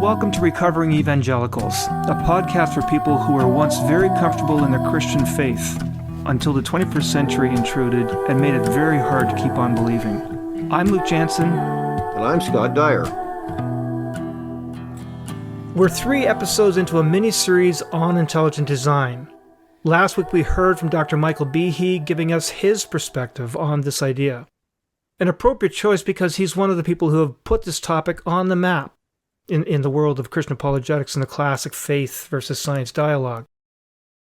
Welcome to Recovering Evangelicals, a podcast for people who were once very comfortable in their Christian faith until the 21st century intruded and made it very hard to keep on believing. I'm Luke Jansen. And I'm Scott Dyer. We're 3 episodes into a mini-series on intelligent design. Last week we heard from Dr. Michael Behe giving us his perspective on this idea. An appropriate choice because he's one of the people who have put this topic on the map in the world of Christian apologetics and the classic faith versus science dialogue.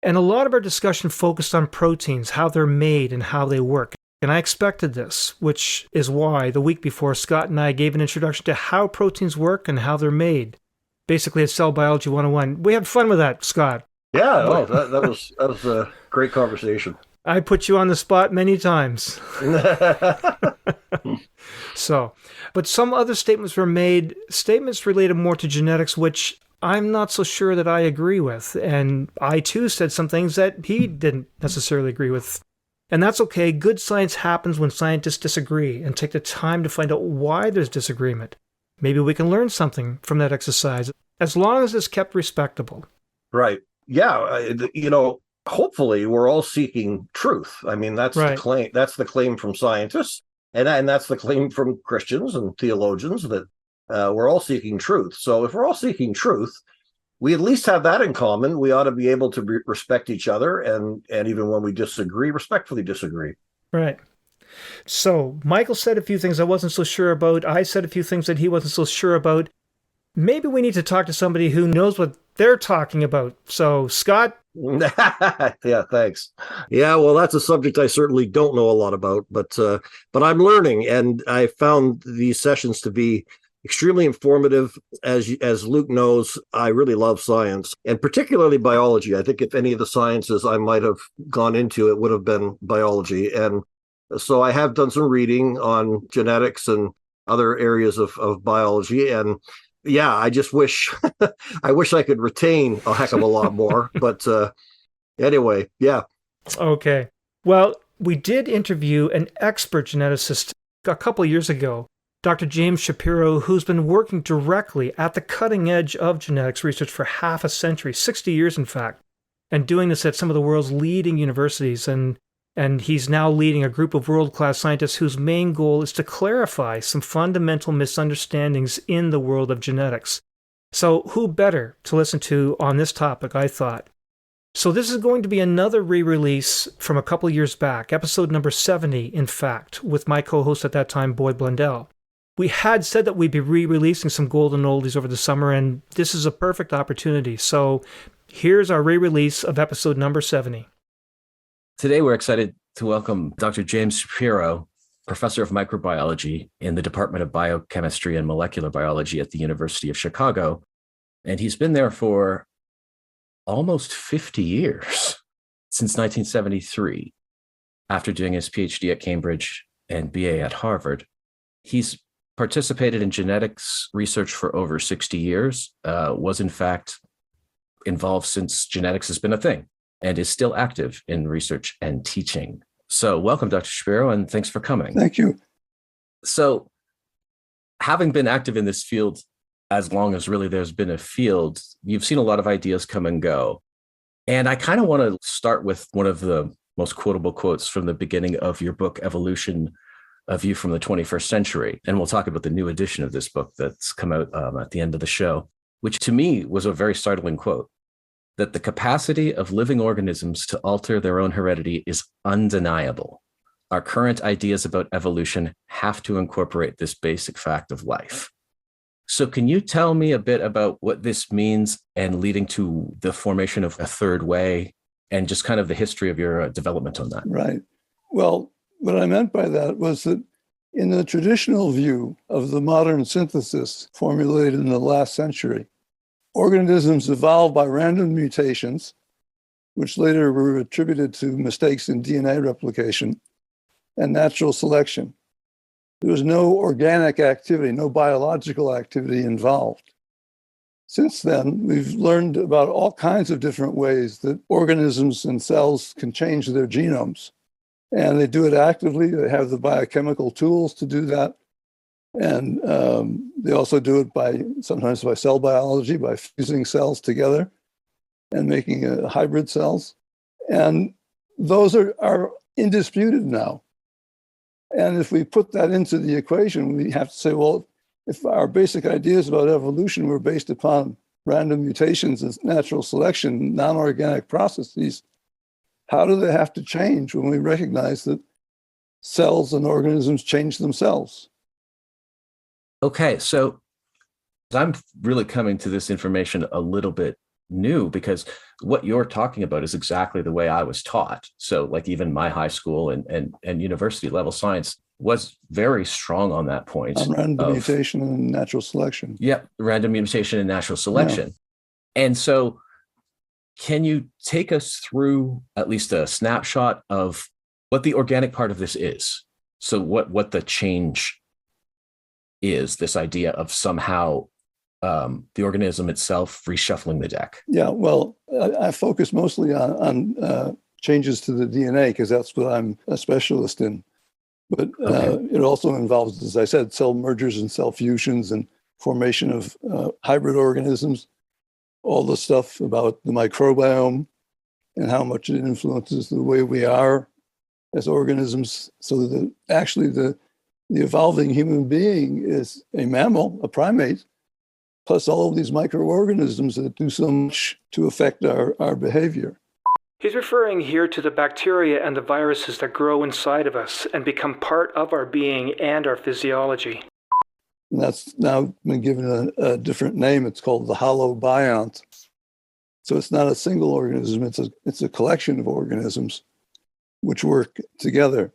And a lot of our discussion focused on proteins, how they're made and how they work. And I expected this, which is why the week before Scott and I gave an introduction to how proteins work and how they're made. Basically, it's Cell Biology 101. We had fun with that, Scott. Yeah, that was a great conversation. I put you on the spot many times. But some other statements were made, statements related more to genetics, which I'm not so sure that I agree with. And I, too, said some things that he didn't necessarily agree with. And that's okay. Good science happens when scientists disagree and take the time to find out why there's disagreement. Maybe we can learn something from that exercise, as long as it's kept respectable. Right. Yeah. Hopefully we're all seeking truth. I mean, that's right. The claim. That's the claim from scientists. And that's the claim from Christians and theologians that we're all seeking truth. So if we're all seeking truth, we at least have that in common. We ought to be able to respect each other and even when we disagree, respectfully disagree. Right. So Michael said a few things I wasn't so sure about. I said a few things that he wasn't so sure about. Maybe we need to talk to somebody who knows what they're talking about. So, Scott? Yeah, thanks. Yeah, well, that's a subject I certainly don't know a lot about, but I'm learning, and I found these sessions to be extremely informative. As Luke knows, I really love science, and particularly biology. I think if any of the sciences I might have gone into, it would have been biology. And so I have done some reading on genetics and other areas of biology, and yeah, I just wish I could retain a heck of a lot more. But anyway, yeah. Okay. Well, we did interview an expert geneticist a couple of years ago, Dr. James Shapiro, who's been working directly at the cutting edge of genetics research for half a century, 60 years in fact, and doing this at some of the world's leading universities. And he's now leading a group of world-class scientists whose main goal is to clarify some fundamental misunderstandings in the world of genetics. So who better to listen to on this topic, I thought. So this is going to be another re-release from a couple years back, episode number 70, in fact, with my co-host at that time, Boyd Blundell. We had said that we'd be re-releasing some golden oldies over the summer, and this is a perfect opportunity. So here's our re-release of episode number 70. Today, we're excited to welcome Dr. James Shapiro, professor of microbiology in the Department of Biochemistry and Molecular Biology at the University of Chicago. And he's been there for almost 50 years, since 1973, after doing his PhD at Cambridge and BA at Harvard. He's participated in genetics research for over 60 years, was in fact involved since genetics has been a thing, and is still active in research and teaching. So welcome, Dr. Shapiro, and thanks for coming. Thank you. So having been active in this field as long as really there's been a field, you've seen a lot of ideas come and go. And I kind of want to start with one of the most quotable quotes from the beginning of your book, Evolution, A View from the 21st Century. And we'll talk about the new edition of this book that's come out at the end of the show, which to me was a very startling quote. That the capacity of living organisms to alter their own heredity is undeniable. Our current ideas about evolution have to incorporate this basic fact of life. So can you tell me a bit about what this means and leading to the formation of a third way and just kind of the history of your development on that? Right. Well, what I meant by that was that in the traditional view of the modern synthesis formulated in the last century, organisms evolved by random mutations, which later were attributed to mistakes in DNA replication, and natural selection. There was no organic activity, no biological activity involved. Since then, we've learned about all kinds of different ways that organisms and cells can change their genomes. And they do it actively. They have the biochemical tools to do that. And they also do it sometimes by cell biology, by fusing cells together and making hybrid cells. And those are indisputed now. And if we put that into the equation, we have to say, well, if our basic ideas about evolution were based upon random mutations and natural selection, non-organic processes, how do they have to change when we recognize that cells and organisms change themselves? Okay, so I'm really coming to this information a little bit new, because what you're talking about is exactly the way I was taught. So like even my high school and university level science was very strong on that point. On random mutation and natural selection. Yep, random mutation and natural selection. Yeah. And so can you take us through at least a snapshot of what the organic part of this is? So what the change is, this idea of somehow the organism itself reshuffling the deck? Yeah, well, I focus mostly on changes to the DNA because that's what I'm a specialist in. But it also involves, as I said, cell mergers and cell fusions and formation of hybrid organisms, all the stuff about the microbiome and how much it influences the way we are as organisms, so that actually the evolving human being is a mammal, a primate, plus all of these microorganisms that do so much to affect our behavior. He's referring here to the bacteria and the viruses that grow inside of us and become part of our being and our physiology. And that's now been given a different name. It's called the holobiont. So it's not a single organism, it's a collection of organisms which work together.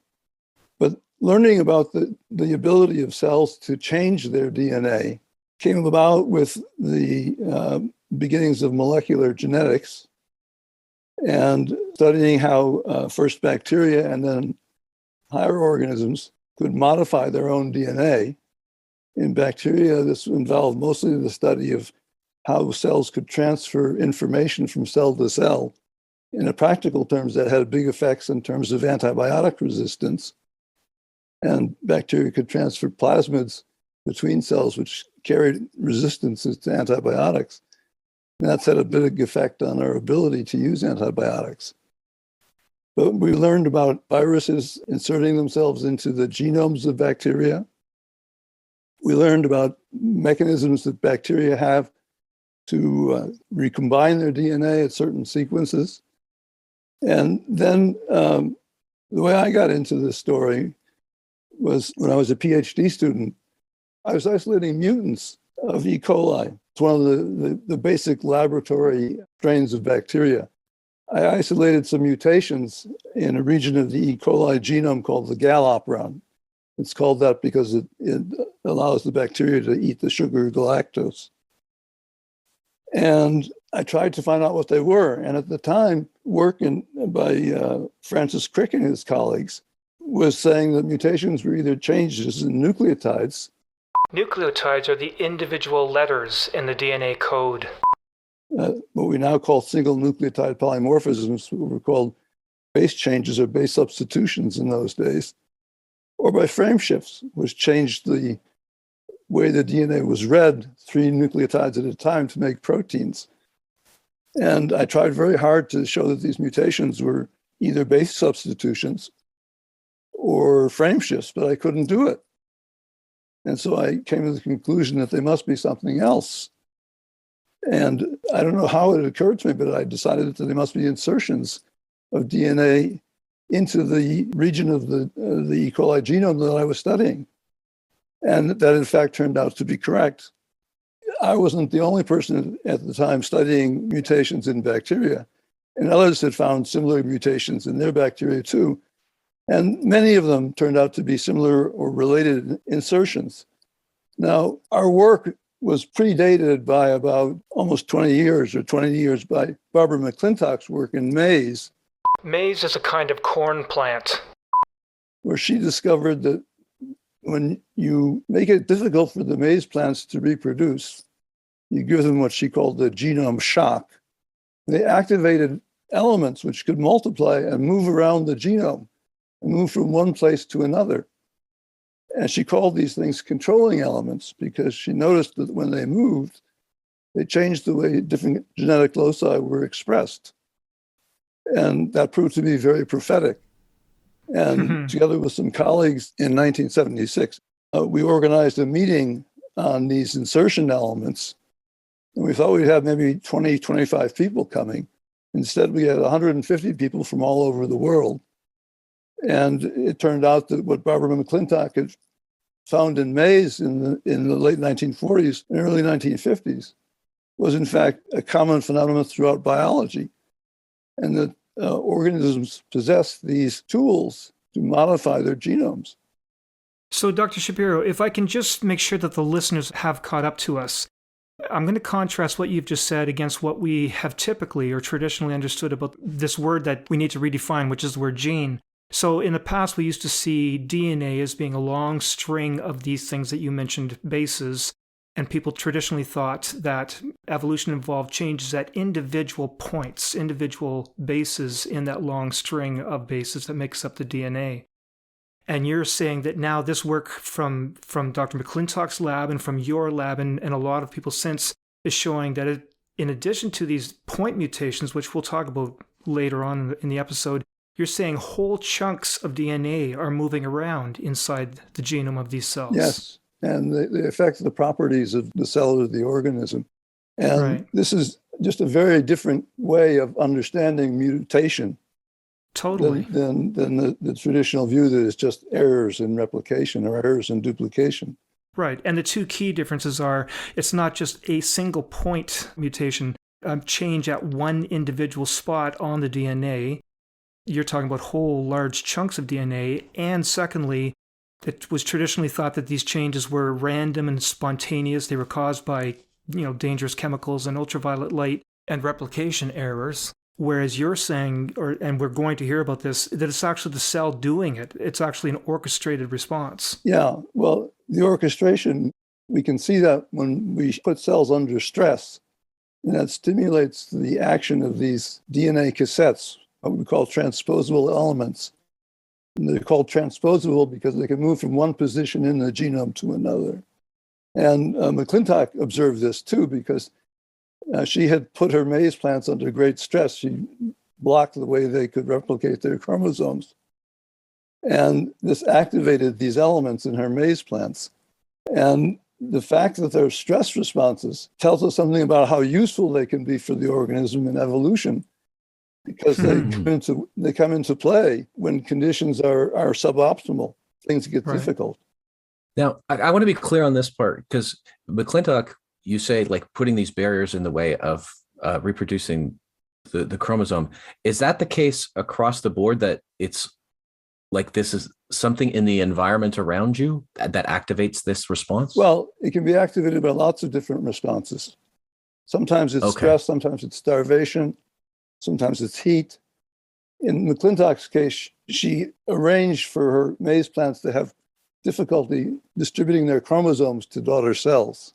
But learning about the ability of cells to change their DNA came about with the beginnings of molecular genetics and studying how first bacteria and then higher organisms could modify their own DNA. In bacteria, this involved mostly the study of how cells could transfer information from cell to cell. In practical terms, that had big effects in terms of antibiotic resistance. And bacteria could transfer plasmids between cells, which carried resistances to antibiotics. And that's had a big effect on our ability to use antibiotics. But we learned about viruses inserting themselves into the genomes of bacteria. We learned about mechanisms that bacteria have to recombine their DNA at certain sequences. And then the way I got into this story was when I was a PhD student. I was isolating mutants of E. coli. It's one of the basic laboratory strains of bacteria. I isolated some mutations in a region of the E. coli genome called the galopron. It's called that because it allows the bacteria to eat the sugar galactose. And I tried to find out what they were. And at the time, work by Francis Crick and his colleagues was saying that mutations were either changes in nucleotides. Nucleotides are the individual letters in the DNA code. What we now call single nucleotide polymorphisms, what were called base changes or base substitutions in those days, or by frame shifts, which changed the way the DNA was read 3 nucleotides at a time to make proteins. And I tried very hard to show that these mutations were either base substitutions or frame shifts, but I couldn't do it. And so I came to the conclusion that they must be something else. And I don't know how it occurred to me, but I decided that they must be insertions of DNA into the region of the E. coli genome that I was studying. And that, in fact, turned out to be correct. I wasn't the only person at the time studying mutations in bacteria, and others had found similar mutations in their bacteria too. And many of them turned out to be similar or related insertions. Now, our work was predated by about almost 20 years by Barbara McClintock's work in maize. Maize is a kind of corn plant, where she discovered that when you make it difficult for the maize plants to reproduce, you give them what she called the genome shock. They activated elements which could multiply and move around the genome and move from one place to another. And she called these things controlling elements because she noticed that when they moved, they changed the way different genetic loci were expressed. And that proved to be very prophetic. And together with some colleagues in 1976, we organized a meeting on these insertion elements. And we thought we'd have maybe 20, 25 people coming. Instead, we had 150 people from all over the world. And it turned out that what Barbara McClintock had found in maize in the late 1940s and early 1950s was, in fact, a common phenomenon throughout biology. And that organisms possess these tools to modify their genomes. So, Dr. Shapiro, if I can just make sure that the listeners have caught up to us, I'm going to contrast what you've just said against what we have typically or traditionally understood about this word that we need to redefine, which is the word gene. So in the past, we used to see DNA as being a long string of these things that you mentioned, bases, and people traditionally thought that evolution involved changes at individual points, individual bases in that long string of bases that makes up the DNA. And you're saying that now this work from Dr. McClintock's lab and from your lab and a lot of people since is showing that in addition to these point mutations, which we'll talk about later on in the episode, you're saying whole chunks of DNA are moving around inside the genome of these cells. Yes, and they affect the properties of the cell of the organism. And right. This is just a very different way of understanding mutation. Totally. Than the traditional view that it's just errors in replication or errors in duplication. Right. And the two key differences are it's not just a single point mutation, change at one individual spot on the DNA. You're talking about whole large chunks of DNA. And secondly, it was traditionally thought that these changes were random and spontaneous. They were caused by, dangerous chemicals and ultraviolet light and replication errors. Whereas you're saying, and we're going to hear about this, that it's actually the cell doing it. It's actually an orchestrated response. Yeah, well, the orchestration, we can see that when we put cells under stress, and that stimulates the action of these DNA cassettes, what we call transposable elements. And they're called transposable because they can move from one position in the genome to another. And McClintock observed this too, because she had put her maize plants under great stress. She blocked the way they could replicate their chromosomes. And this activated these elements in her maize plants. And the fact that they're stress responses tells us something about how useful they can be for the organism in evolution, because they come into play when conditions are suboptimal. Things get difficult. Now, I want to be clear on this part, because McClintock, you say, like, putting these barriers in the way of reproducing the chromosome. Is that the case across the board, that it's like this is something in the environment around you that activates this response? Well, it can be activated by lots of different responses. Sometimes it's stress, sometimes it's starvation, sometimes it's heat. In McClintock's case, she arranged for her maize plants to have difficulty distributing their chromosomes to daughter cells.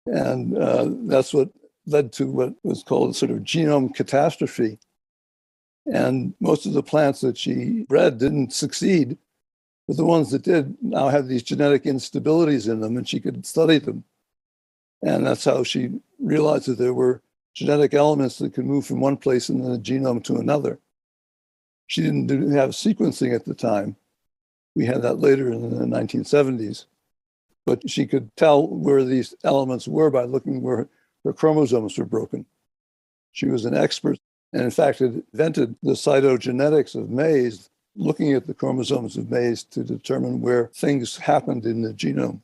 And that's what led to what was called sort of genome catastrophe. And most of the plants that she bred didn't succeed, but the ones that did now have these genetic instabilities in them, and she could study them. And that's how she realized that there were genetic elements that could move from one place in the genome to another. She didn't have sequencing at the time. We had that later in the 1970s. But she could tell where these elements were by looking where her chromosomes were broken. She was an expert, and in fact had invented the cytogenetics of maize, looking at the chromosomes of maize to determine where things happened in the genome.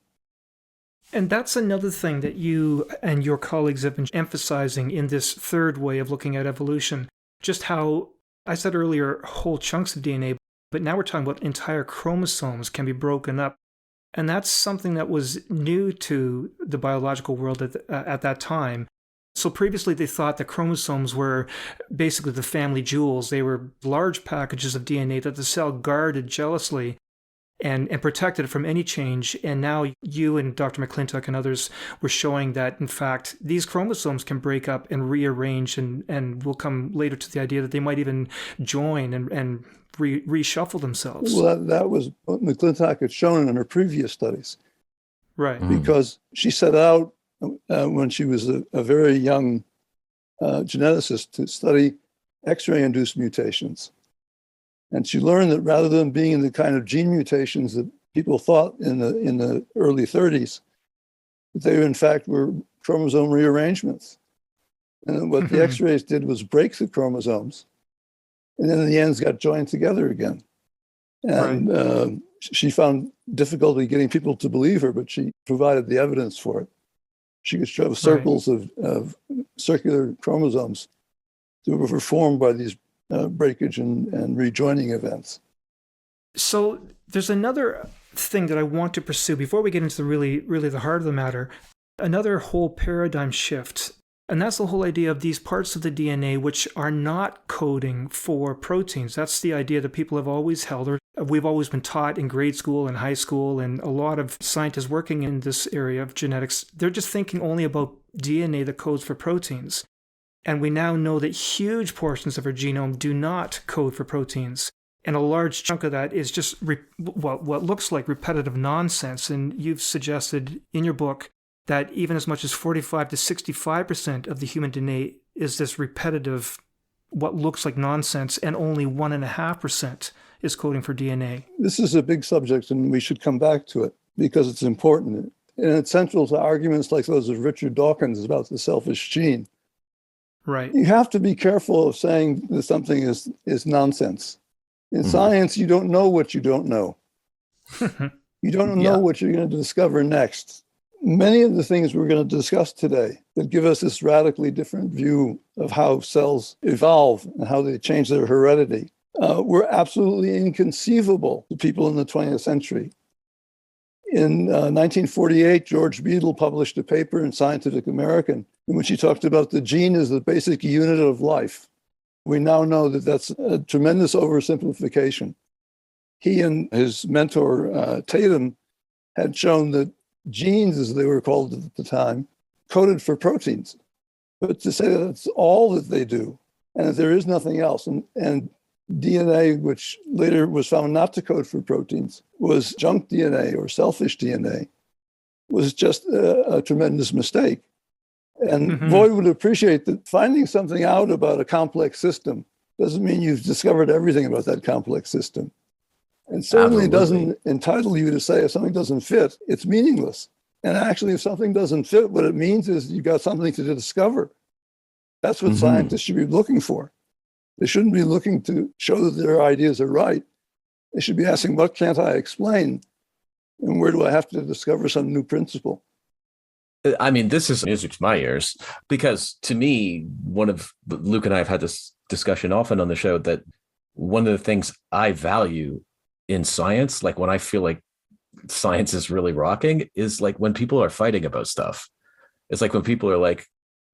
And that's another thing that you and your colleagues have been emphasizing in this third way of looking at evolution. Just how, I said earlier, whole chunks of DNA, but now we're talking about entire chromosomes can be broken up. And that's something that was new to the biological world at that time. So previously they thought that chromosomes were basically the family jewels. They were large packages of DNA that the cell guarded jealously. and protected it from any change. And now you and Dr. McClintock and others were showing that, in fact, these chromosomes can break up and rearrange, and we'll come later to the idea that they might even join and reshuffle themselves. Well, that was what McClintock had shown in her previous studies. Right. Because she set out when she was a very young geneticist to study X-ray induced mutations. And she learned that rather than being in the kind of gene mutations that people thought in the early 30s, that they in fact were chromosome rearrangements. And what the X-rays did was break the chromosomes, and then in the ends got joined together again. And she found difficulty getting people to believe her, but she provided the evidence for it. She could show circles of circular chromosomes that were formed by these breakage and rejoining events. So there's another thing that I want to pursue before we get into really the heart of the matter, another whole paradigm shift. And that's the whole idea of these parts of the DNA which are not coding for proteins. That's the idea that people have always held, or we've always been taught in grade school and high school, and a lot of scientists working in this area of genetics, they're just thinking only about DNA that codes for proteins. And we now know that huge portions of our genome do not code for proteins. And a large chunk of that is just what looks like repetitive nonsense. And you've suggested in your book that even as much as 45 to 65% of the human DNA is this repetitive, what looks like nonsense, and only 1.5% is coding for DNA. This is a big subject, and we should come back to it because it's important. And it's central to arguments like those of Richard Dawkins about the selfish gene. Right. You have to be careful of saying that something is nonsense. In science, you don't know what you don't know. You don't know what you're going to discover next. Many of the things we're going to discuss today that give us this radically different view of how cells evolve and how they change their heredity were absolutely inconceivable to people in the 20th century. In 1948, George Beadle published a paper in Scientific American in which he talked about the gene as the basic unit of life. We now know that that's a tremendous oversimplification. He and his mentor, Tatum, had shown that genes, as they were called at the time, coded for proteins. But to say that that's all that they do and that there is nothing else, and DNA, which later was found not to code for proteins, was junk DNA or selfish DNA, was just a tremendous mistake. And Voigt would appreciate that finding something out about a complex system doesn't mean you've discovered everything about that complex system. And certainly doesn't entitle you to say if something doesn't fit, it's meaningless. And actually, if something doesn't fit, what it means is you've got something to discover. That's what scientists should be looking for. They shouldn't be looking to show that their ideas are right. They should be asking, what can't I explain? And where do I have to discover some new principle? I mean, this is music to my ears, because to me, Luke and I have had this discussion often on the show, that one of the things I value in science, like when I feel like science is really rocking, is like when people are fighting about stuff. It's like when people are like,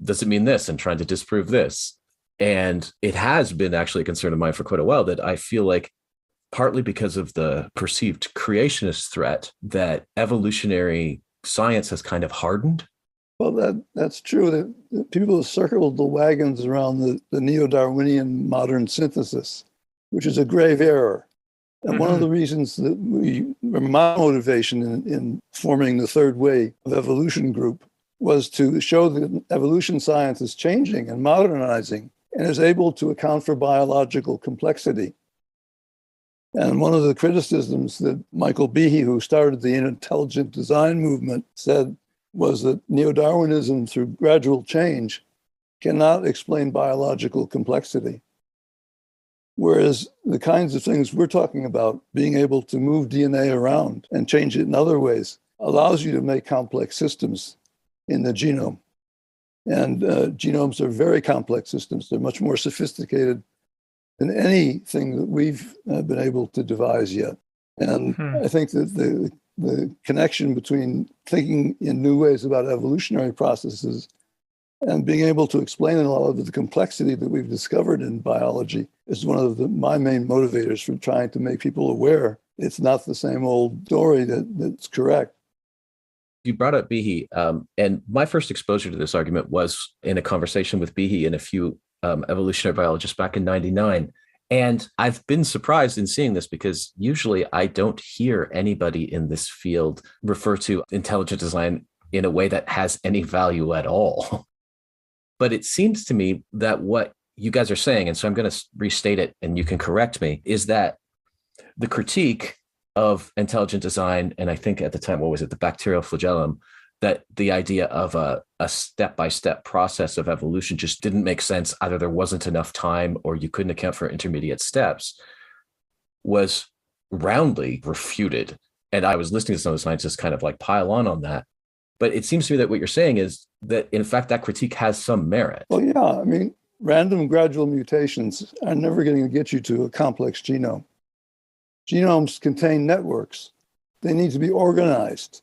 does it mean this? And trying to disprove this. And it has been actually a concern of mine for quite a while, that I feel like partly because of the perceived creationist threat, that evolutionary science has kind of hardened. Well, that's true. That people have circled the wagons around the neo-Darwinian modern synthesis, which is a grave error. And one of the reasons that my motivation in forming the Third Way of Evolution group was to show that evolution science is changing and modernizing and is able to account for biological complexity. And one of the criticisms that Michael Behe, who started the intelligent design movement, said was that neo-Darwinism, through gradual change, cannot explain biological complexity. Whereas the kinds of things we're talking about, being able to move DNA around and change it in other ways, allows you to make complex systems in the genome. And genomes are very complex systems. They're much more sophisticated than anything that we've been able to devise yet. And I think that the connection between thinking in new ways about evolutionary processes and being able to explain a lot of the complexity that we've discovered in biology is one of my main motivators for trying to make people aware it's not the same old story that's correct. You brought up Behe, and my first exposure to this argument was in a conversation with Behe and a few evolutionary biologists back in '99. And I've been surprised in seeing this because usually I don't hear anybody in this field refer to intelligent design in a way that has any value at all. But it seems to me that what you guys are saying, and so I'm going to restate it and you can correct me, is that the critique of intelligent design, and I think at the time, what was it, the bacterial flagellum, that the idea of a step-by-step process of evolution just didn't make sense. Either there wasn't enough time or you couldn't account for intermediate steps, was roundly refuted. And I was listening to some of the scientists kind of like pile on that. But it seems to me that what you're saying is that, in fact, that critique has some merit. Well, yeah, I mean, random gradual mutations are never going to get you to a complex genome. Genomes contain networks. They need to be organized.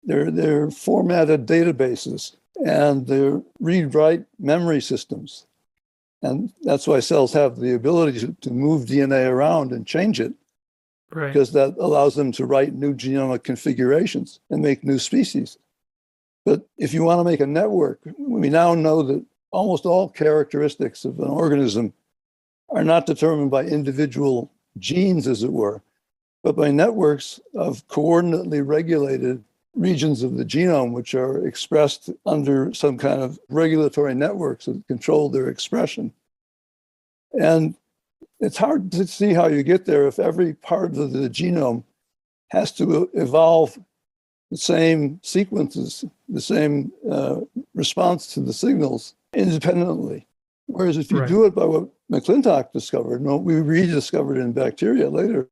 They're formatted databases, and they're read-write memory systems. And that's why cells have the ability to move DNA around and change it, Right. because that allows them to write new genomic configurations and make new species. But if you want to make a network, we now know that almost all characteristics of an organism are not determined by individual genes, as it were, but by networks of coordinately regulated regions of the genome, which are expressed under some kind of regulatory networks that control their expression. And it's hard to see how you get there if every part of the genome has to evolve the same sequences, the same response to the signals independently. Whereas if you do it by what McClintock discovered, and what we rediscovered in bacteria later,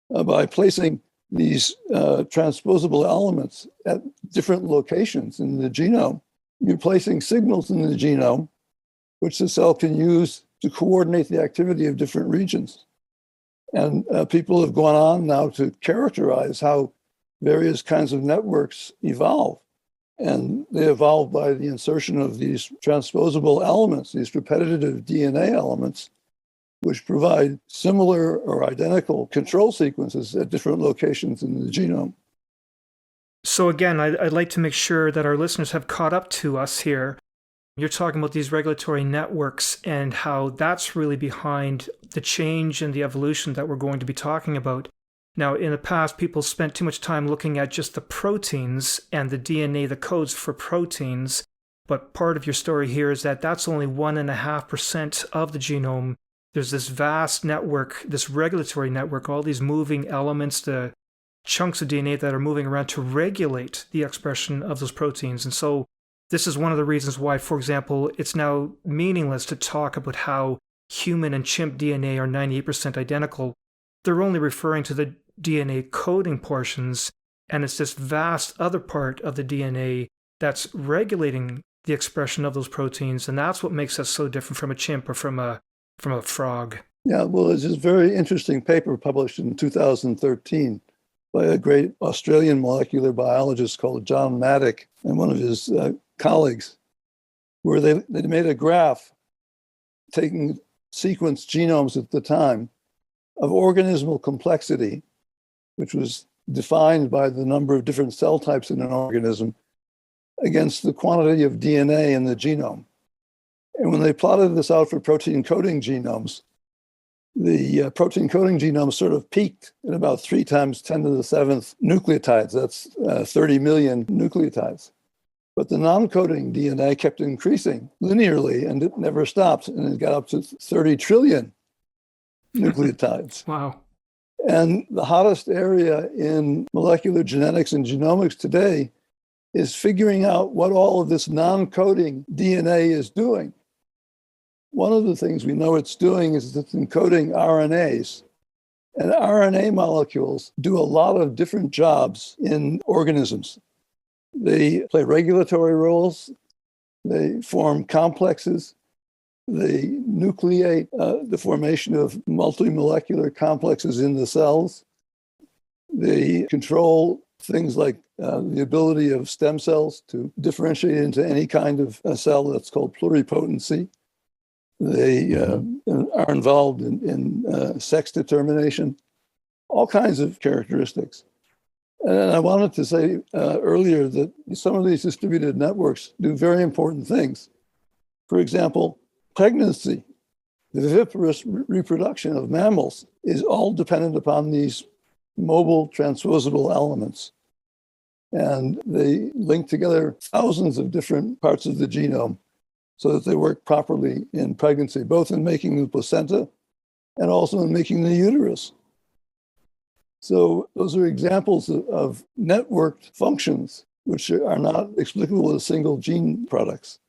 by placing these transposable elements at different locations in the genome, you're placing signals in the genome, which the cell can use to coordinate the activity of different regions. And people have gone on now to characterize how various kinds of networks evolve. And they evolve by the insertion of these transposable elements, these repetitive DNA elements, which provide similar or identical control sequences at different locations in the genome. So again, I'd like to make sure that our listeners have caught up to us here. You're talking about these regulatory networks and how that's really behind the change and the evolution that we're going to be talking about. Now, in the past, people spent too much time looking at just the proteins and the DNA, the codes for proteins. But part of your story here is that that's only 1.5% of the genome. There's this vast network, this regulatory network, all these moving elements, the chunks of DNA that are moving around to regulate the expression of those proteins. And so this is one of the reasons why, for example, it's now meaningless to talk about how human and chimp DNA are 98% identical. They're only referring to the DNA coding portions, and it's this vast other part of the DNA that's regulating the expression of those proteins, and that's what makes us so different from a chimp or from a frog. Yeah, well, there's this very interesting paper published in 2013 by a great Australian molecular biologist called John Maddock and one of his colleagues, where they made a graph taking sequenced genomes at the time of organismal complexity, which was defined by the number of different cell types in an organism, against the quantity of DNA in the genome. And when they plotted this out for protein coding genomes, the protein coding genome sort of peaked at about 3 times 10 to the 7th nucleotides. That's 30 million nucleotides. But the non-coding DNA kept increasing linearly, and it never stopped, and it got up to 30 trillion nucleotides. Wow. And the hottest area in molecular genetics and genomics today is figuring out what all of this non-coding DNA is doing. One of the things we know it's doing is it's encoding RNAs. And RNA molecules do a lot of different jobs in organisms. They play regulatory roles, they form complexes, they nucleate the formation of multimolecular complexes in the cells. They control things like the ability of stem cells to differentiate into any kind of a cell that's called pluripotency. They are involved in sex determination. all kinds of characteristics. And I wanted to say earlier that some of these distributed networks do very important things. For example, pregnancy, the viviparous reproduction of mammals is all dependent upon these mobile transposable elements. And they link together thousands of different parts of the genome so that they work properly in pregnancy, both in making the placenta and also in making the uterus. So those are examples of networked functions which are not explicable as single gene products.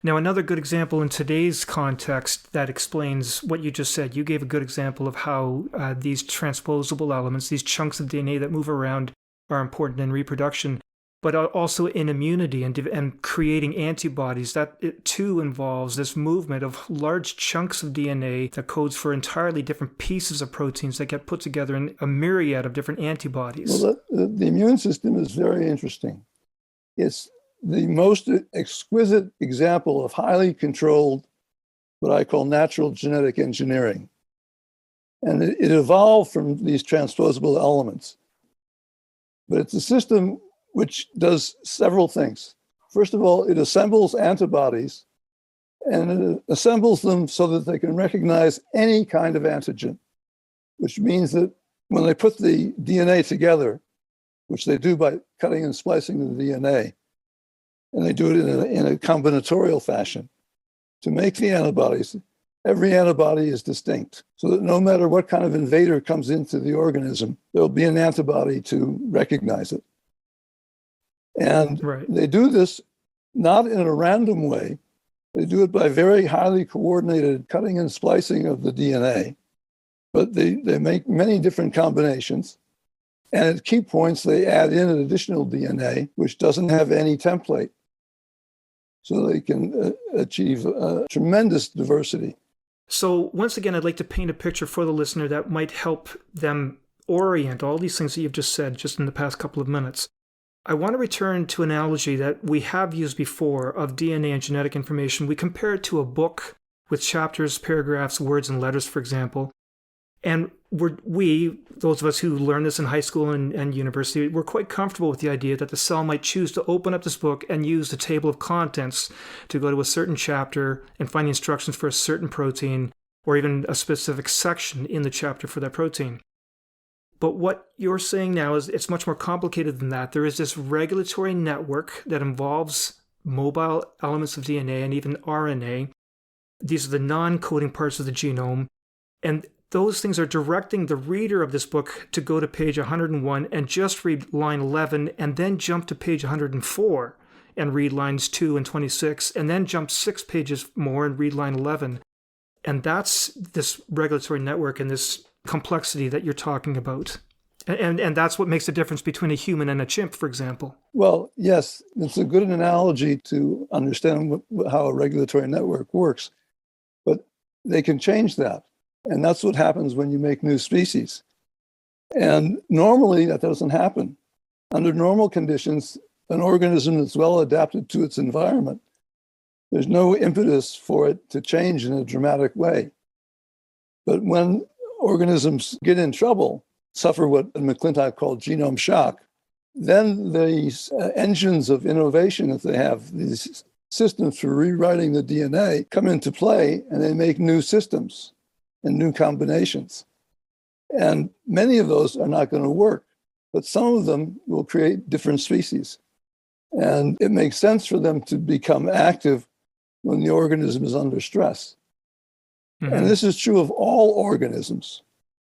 Now, another good example in today's context that explains what you just said, you gave a good example of how these transposable elements, these chunks of DNA that move around, are important in reproduction, but also in immunity and creating antibodies. That it too involves this movement of large chunks of DNA that codes for entirely different pieces of proteins that get put together in a myriad of different antibodies. Well, the immune system is very interesting. It's the most exquisite example of highly controlled, what I call natural genetic engineering. And it evolved from these transposable elements. But it's a system which does several things. First of all, it assembles antibodies, and it assembles them so that they can recognize any kind of antigen, which means that when they put the DNA together, which they do by cutting and splicing the DNA, and they do it in a combinatorial fashion, to make the antibodies, every antibody is distinct, so that no matter what kind of invader comes into the organism, there'll be an antibody to recognize it. And They do this not in a random way. They do it by very highly coordinated cutting and splicing of the DNA, but they make many different combinations. And at key points, they add in an additional DNA, which doesn't have any template. So they can achieve tremendous diversity. So once again, I'd like to paint a picture for the listener that might help them orient all these things that you've just said just in the past couple of minutes. I want to return to an analogy that we have used before of DNA and genetic information. We compare it to a book with chapters, paragraphs, words, and letters, for example. And those of us who learned this in high school and university, we're quite comfortable with the idea that the cell might choose to open up this book and use the table of contents to go to a certain chapter and find instructions for a certain protein or even a specific section in the chapter for that protein. But what you're saying now is it's much more complicated than that. There is this regulatory network that involves mobile elements of DNA and even RNA. These are the non-coding parts of the genome. And those things are directing the reader of this book to go to page 101 and just read line 11 and then jump to page 104 and read lines 2 and 26 and then jump 6 pages more and read line 11. And that's this regulatory network and this complexity that you're talking about. And that's what makes the difference between a human and a chimp, for example. Well, yes, it's a good analogy to understand how a regulatory network works. But they can change that. And that's what happens when you make new species. And normally that doesn't happen. Under normal conditions, an organism that's well adapted to its environment, there's no impetus for it to change in a dramatic way. But when organisms get in trouble, suffer what McClintock called genome shock, then these engines of innovation that they have, these systems for rewriting the DNA, come into play, and they make new systems and new combinations. And many of those are not going to work, but some of them will create different species. And it makes sense for them to become active when the organism is under stress. Mm-hmm. And this is true of all organisms.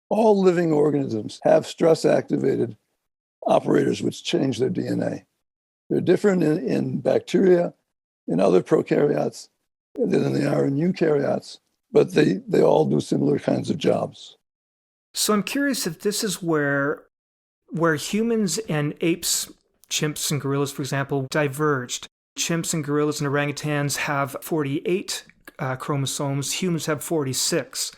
All living organisms have stress-activated operators which change their DNA. They're different in bacteria, in other prokaryotes than they are in eukaryotes, but they all do similar kinds of jobs. So I'm curious if this is where humans and apes, chimps and gorillas, for example, diverged. Chimps and gorillas and orangutans have 48 chromosomes. Humans have 46.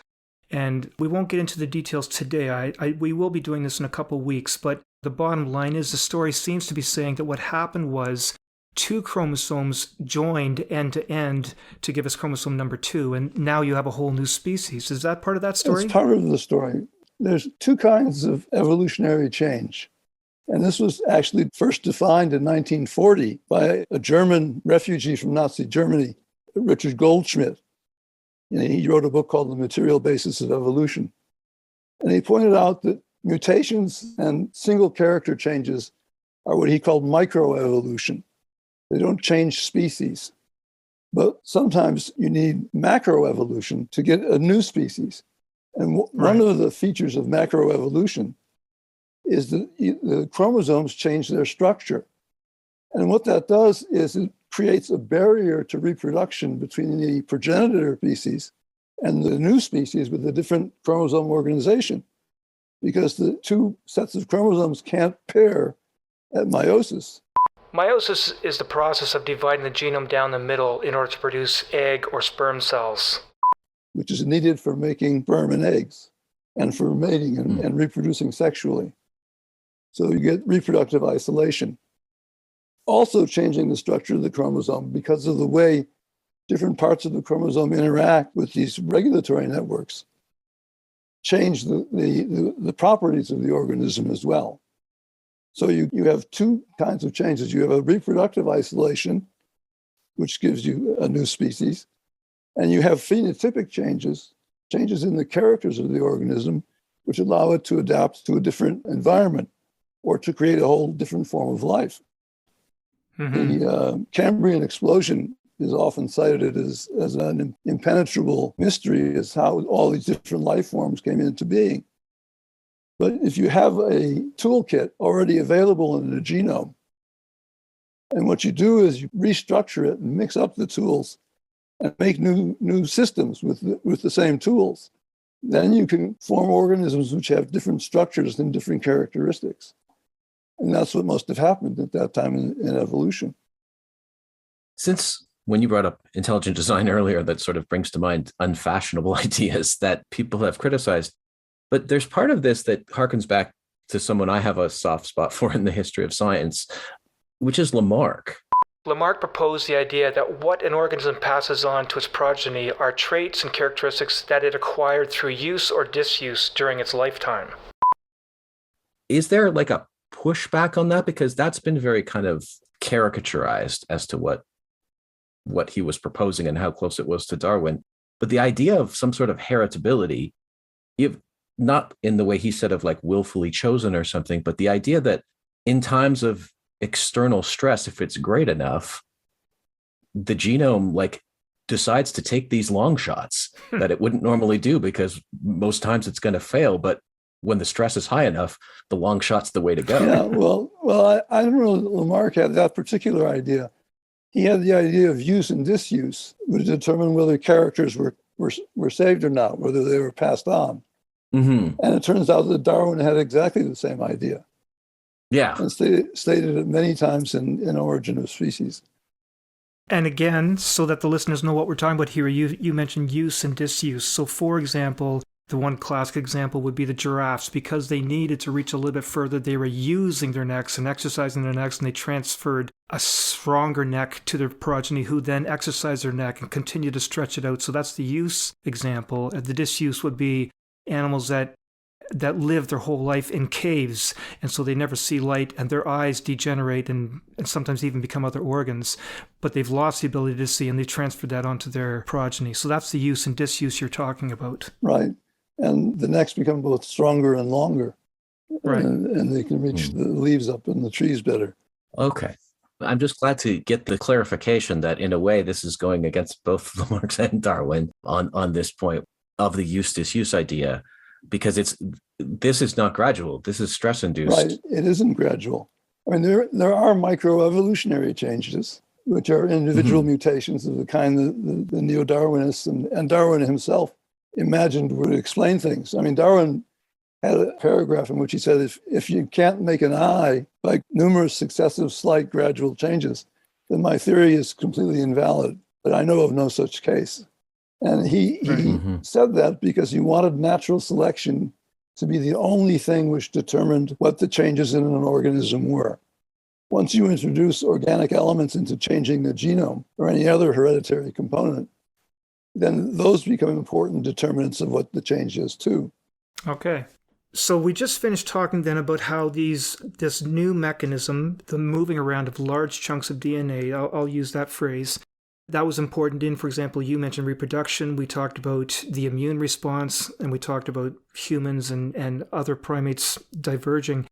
And we won't get into the details today. We will be doing this in a couple of weeks. But the bottom line is the story seems to be saying that what happened was 2 chromosomes joined end to end to give us chromosome number 2. And now you have a whole new species. Is that part of that story? It's part of the story. There's two kinds of evolutionary change. And this was actually first defined in 1940 by a German refugee from Nazi Germany, Richard Goldschmidt. He wrote a book called The Material Basis of Evolution. And he pointed out that mutations and single character changes are what he called microevolution. They don't change species. But sometimes you need macroevolution to get a new species. And one of the features of macroevolution is that the chromosomes change their structure. And what that does is it creates a barrier to reproduction between the progenitor species and the new species with a different chromosome organization, because the two sets of chromosomes can't pair at meiosis. Meiosis is the process of dividing the genome down the middle in order to produce egg or sperm cells, which is needed for making sperm and eggs and for mating and reproducing sexually. So you get reproductive isolation. Also changing the structure of the chromosome because of the way different parts of the chromosome interact with these regulatory networks change the properties of the organism as well. So you have two kinds of changes. You have a reproductive isolation, which gives you a new species, and you have phenotypic changes in the characters of the organism, which allow it to adapt to a different environment or to create a whole different form of life. Mm-hmm. The Cambrian explosion is often cited as an impenetrable mystery as how all these different life forms came into being. But if you have a toolkit already available in the genome, and what you do is you restructure it and mix up the tools and make new systems with the same tools, then you can form organisms which have different structures and different characteristics. And that's what must have happened at that time in evolution. Since when you brought up intelligent design earlier, that sort of brings to mind unfashionable ideas that people have criticized. But there's part of this that harkens back to someone I have a soft spot for in the history of science, which is Lamarck. Lamarck proposed the idea that what an organism passes on to its progeny are traits and characteristics that it acquired through use or disuse during its lifetime. Is there like a pushback on that? Because that's been very kind of caricaturized as to what he was proposing and how close it was to Darwin. But the idea of some sort of heritability, not in the way he said of like willfully chosen or something, but the idea that in times of external stress, if it's great enough, the genome like decides to take these long shots that it wouldn't normally do because most times it's going to fail. But when the stress is high enough, the long shot's the way to go. Yeah, well, I don't know that Lamarck had that particular idea. He had the idea of use and disuse would determine whether characters were saved or not, whether they were passed on. Mm-hmm. And it turns out that Darwin had exactly the same idea. Yeah. And stated it many times in Origin of Species. And again, so that the listeners know what we're talking about here, you mentioned use and disuse. So for example, the one classic example would be the giraffes. Because they needed to reach a little bit further, they were using their necks and exercising their necks, and they transferred a stronger neck to their progeny, who then exercised their neck and continued to stretch it out. So that's the use example. And the disuse would be animals that live their whole life in caves, and so they never see light, and their eyes degenerate and sometimes even become other organs, but they've lost the ability to see, and they transferred that onto their progeny. So that's the use and disuse you're talking about. Right. And the necks become both stronger and longer. Right. And they can reach the leaves up in the trees better. Okay. I'm just glad to get the clarification that in a way this is going against both Lamarck and Darwin on this point of the use-disuse idea, because this is not gradual. This is stress-induced. Right. It isn't gradual. I mean, there are microevolutionary changes, which are individual mutations of the kind that the neo-Darwinists and Darwin himself imagined would explain things. I mean, Darwin had a paragraph in which he said, if you can't make an eye by numerous successive, slight, gradual changes, then my theory is completely invalid. But I know of no such case. And he said that because he wanted natural selection to be the only thing which determined what the changes in an organism were. Once you introduce organic elements into changing the genome or any other hereditary component, then those become important determinants of what the change is too. Okay. So we just finished talking then about how this new mechanism, the moving around of large chunks of DNA, I'll use that phrase, that was important in, for example, you mentioned reproduction. We talked about the immune response, and we talked about humans and other primates diverging.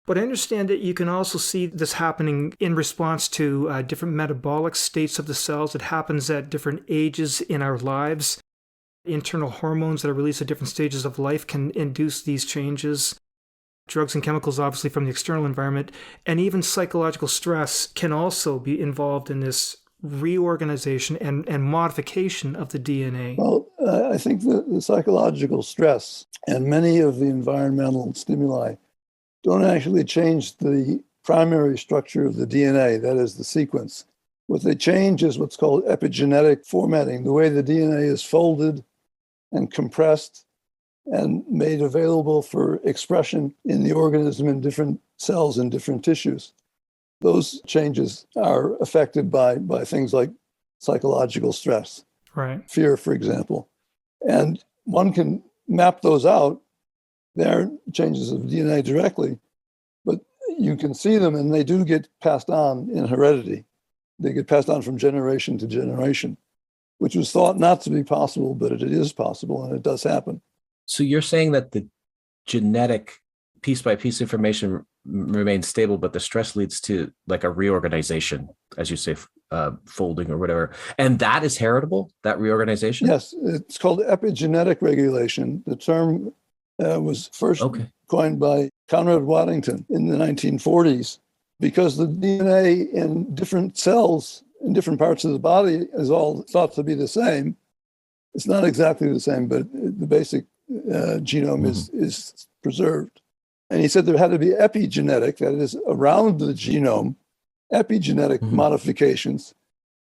But I understand that you can also see this happening in response to different metabolic states of the cells. It happens at different ages in our lives. Internal hormones that are released at different stages of life can induce these changes. Drugs and chemicals, obviously, from the external environment, and even psychological stress can also be involved in this reorganization and modification of the DNA. Well, I think the psychological stress and many of the environmental stimuli don't actually change the primary structure of the DNA, that is the sequence. What they change is what's called epigenetic formatting, the way the DNA is folded and compressed and made available for expression in the organism in different cells and different tissues. Those changes are affected by things like psychological stress, right? Fear, for example. And one can map those out. They aren't changes of DNA directly, but you can see them, and they do get passed on in heredity. They get passed on from generation to generation, which was thought not to be possible, but it is possible, and it does happen. So you're saying that the genetic piece by piece information remains stable, but the stress leads to like a reorganization, as you say, folding or whatever. And that is heritable, that reorganization? Yes, it's called epigenetic regulation. The term was first coined by Conrad Waddington in the 1940s, because the DNA in different cells in different parts of the body is all thought to be the same. It's not exactly the same, but the basic genome is preserved. And he said there had to be epigenetic, that is, around the genome, epigenetic modifications,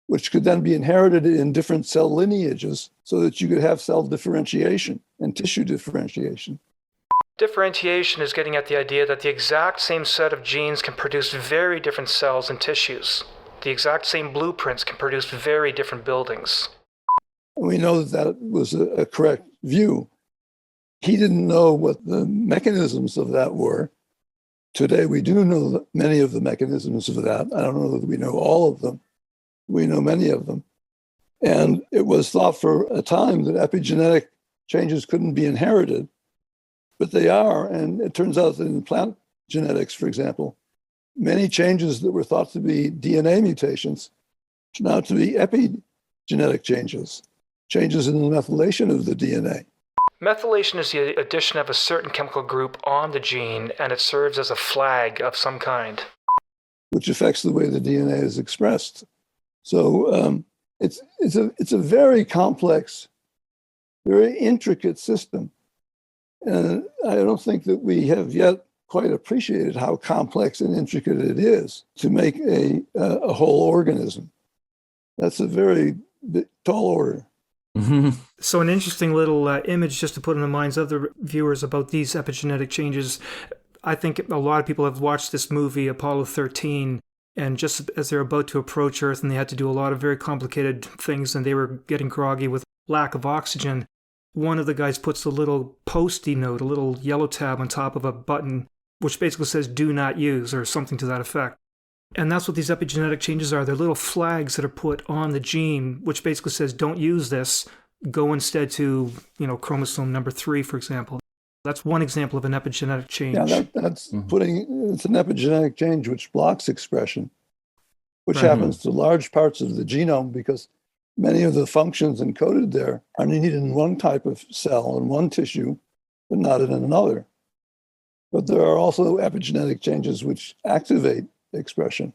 which could then be inherited in different cell lineages so that you could have cell differentiation and tissue differentiation. Differentiation is getting at the idea that the exact same set of genes can produce very different cells and tissues. The exact same blueprints can produce very different buildings. We know that was a correct view. He didn't know what the mechanisms of that were. Today, we do know many of the mechanisms of that. I don't know that we know all of them. We know many of them. And it was thought for a time that epigenetic changes couldn't be inherited, but they are. And it turns out that in plant genetics, for example, many changes that were thought to be DNA mutations turn out to be epigenetic changes, changes in the methylation of the DNA. Methylation is the addition of a certain chemical group on the gene, and it serves as a flag of some kind, which affects the way the DNA is expressed. So it's a very complex, very intricate system. And I don't think that we have yet quite appreciated how complex and intricate it is to make a whole organism. That's a very tall order. So an interesting little image just to put in the minds of the viewers about these epigenetic changes. I think a lot of people have watched this movie, Apollo 13, and just as they're about to approach Earth and they had to do a lot of very complicated things and they were getting groggy with lack of oxygen, one of the guys puts a little Post-it note, a little yellow tab on top of a button, which basically says do not use or something to that effect. And that's what these epigenetic changes are. They're little flags that are put on the gene, which basically says don't use this, go instead to, chromosome number 3, for example. That's one example of an epigenetic change. Yeah, it's an epigenetic change which blocks expression, which happens to large parts of the genome because many of the functions encoded there are needed in one type of cell in one tissue, but not in another. But there are also epigenetic changes which activate expression.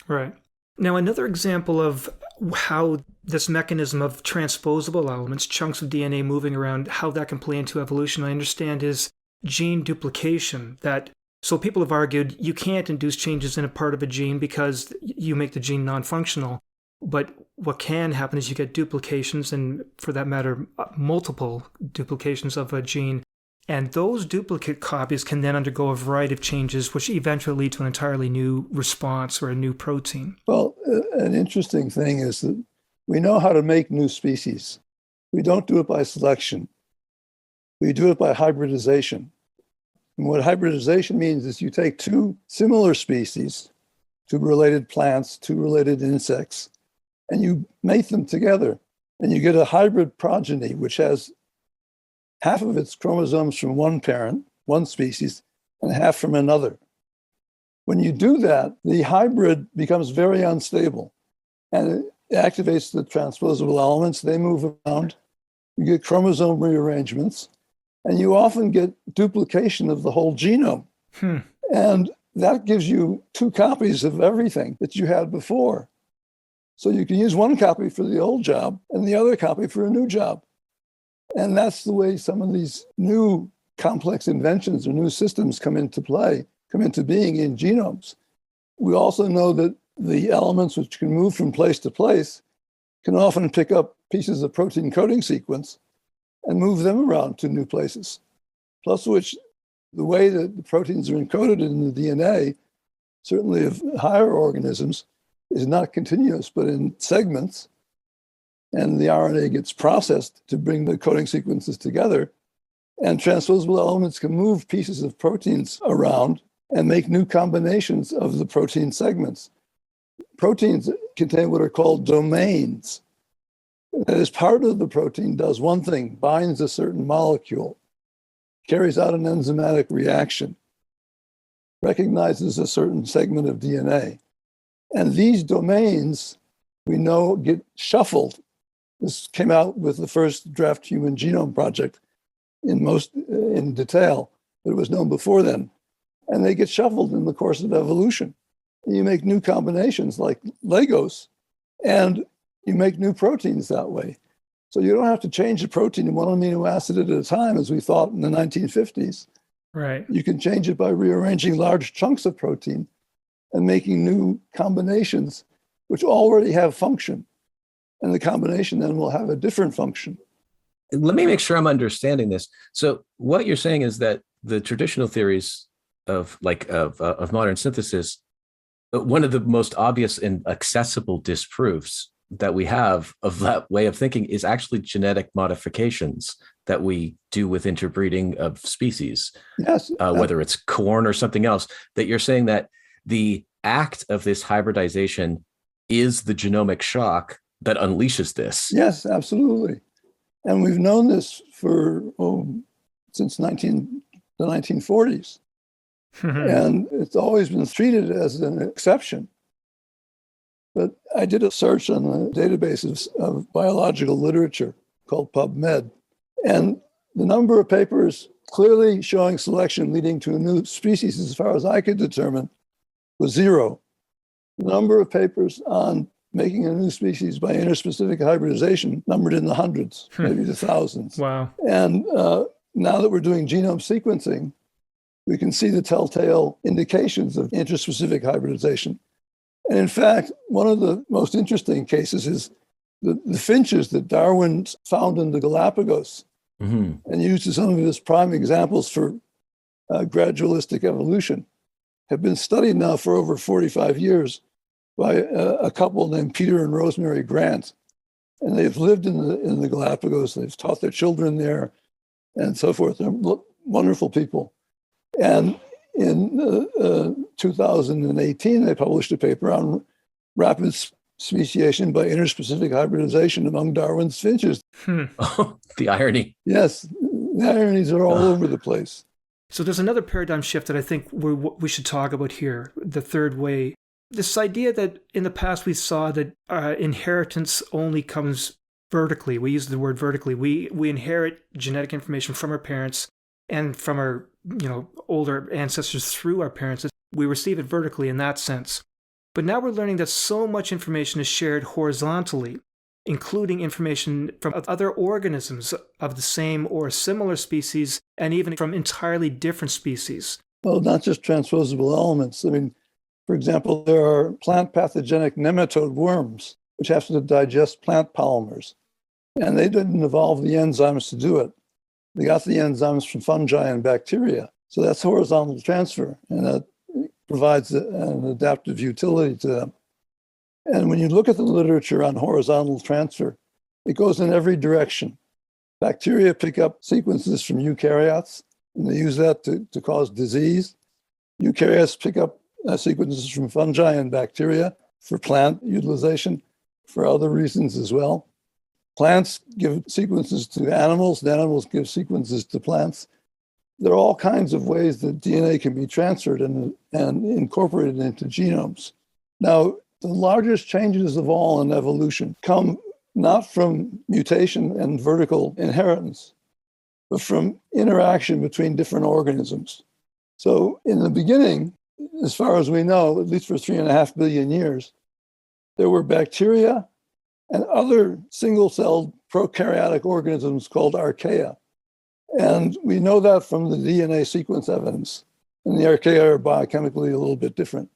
Right. Now, another example of how this mechanism of transposable elements, chunks of DNA moving around, how that can play into evolution, I understand, is gene duplication. So people have argued you can't induce changes in a part of a gene because you make the gene non-functional. But what can happen is you get duplications, and for that matter, multiple duplications of a gene. And those duplicate copies can then undergo a variety of changes, which eventually lead to an entirely new response or a new protein. Well, an interesting thing is that we know how to make new species. We don't do it by selection. We do it by hybridization. And what hybridization means is you take two similar species, two related plants, two related insects, and you mate them together. And you get a hybrid progeny, which has half of its chromosomes from one parent, one species, and half from another. When you do that, the hybrid becomes very unstable, and it activates the transposable elements. They move around. You get chromosome rearrangements, and you often get duplication of the whole genome. And that gives you two copies of everything that you had before. So you can use one copy for the old job and the other copy for a new job. And that's the way some of these new complex inventions or new systems come into play, come into being in genomes. We also know that the elements which can move from place to place can often pick up pieces of protein coding sequence and move them around to new places. Plus which, the way that the proteins are encoded in the DNA, certainly of higher organisms, is not continuous, but in segments. And the RNA gets processed to bring the coding sequences together. And transposable elements can move pieces of proteins around and make new combinations of the protein segments. Proteins contain what are called domains. That is, part of the protein does one thing, binds a certain molecule, carries out an enzymatic reaction, recognizes a certain segment of DNA. And these domains, we know, get shuffled. This came out with the first draft human genome project in detail, but it was known before then. And they get shuffled in the course of evolution. You make new combinations like Legos, and you make new proteins that way. So you don't have to change the protein in one amino acid at a time, as we thought in the 1950s. Right. You can change it by rearranging large chunks of protein and making new combinations which already have function. And the combination then will have a different function. Let me make sure I'm understanding this. So what you're saying is that the traditional theories of modern synthesis, one of the most obvious and accessible disproofs that we have of that way of thinking is actually genetic modifications that we do with interbreeding of species. Yes. Whether it's corn or something else, that you're saying that the act of this hybridization is the genomic shock that unleashes this. Yes, absolutely. And we've known this for since the 1940s. And it's always been treated as an exception. But I did a search on the database of biological literature called PubMed. And the number of papers clearly showing selection leading to a new species, as far as I could determine, was zero. The number of papers on making a new species by interspecific hybridization numbered in the hundreds, maybe the thousands. Wow. And now that we're doing genome sequencing, we can see the telltale indications of interspecific hybridization. And in fact, one of the most interesting cases is the finches that Darwin found in the Galapagos and used as some of his prime examples for gradualistic evolution, have been studied now for over 45 years by a couple named Peter and Rosemary Grant. And they've lived in the Galapagos. They've taught their children there and so forth. They're wonderful people. And in 2018, they published a paper on rapid speciation by interspecific hybridization among Darwin's finches. Oh, the irony. Yes, the ironies are all over the place. So there's another paradigm shift that I think we should talk about here, the third way. This idea that in the past we saw that inheritance only comes vertically. We use the word vertically. We inherit genetic information from our parents and from our older ancestors through our parents. We receive it vertically in that sense. But now we're learning that so much information is shared horizontally, including information from other organisms of the same or similar species, and even from entirely different species. Well, not just transposable elements. I mean, for example, there are plant pathogenic nematode worms, which have to digest plant polymers. And they didn't evolve the enzymes to do it. They got the enzymes from fungi and bacteria. So that's horizontal transfer, and that provides an adaptive utility to them. And when you look at the literature on horizontal transfer, it goes in every direction. Bacteria pick up sequences from eukaryotes, and they use that to cause disease. Eukaryotes pick up sequences from fungi and bacteria for plant utilization, for other reasons as well. Plants give sequences to animals, and animals give sequences to plants. There are all kinds of ways that DNA can be transferred and incorporated into genomes. Now, the largest changes of all in evolution come not from mutation and vertical inheritance, but from interaction between different organisms. So in the beginning, as far as we know, at least for 3.5 billion years, there were bacteria and other single-celled prokaryotic organisms called archaea. And we know that from the DNA sequence evidence. And the archaea are biochemically a little bit different.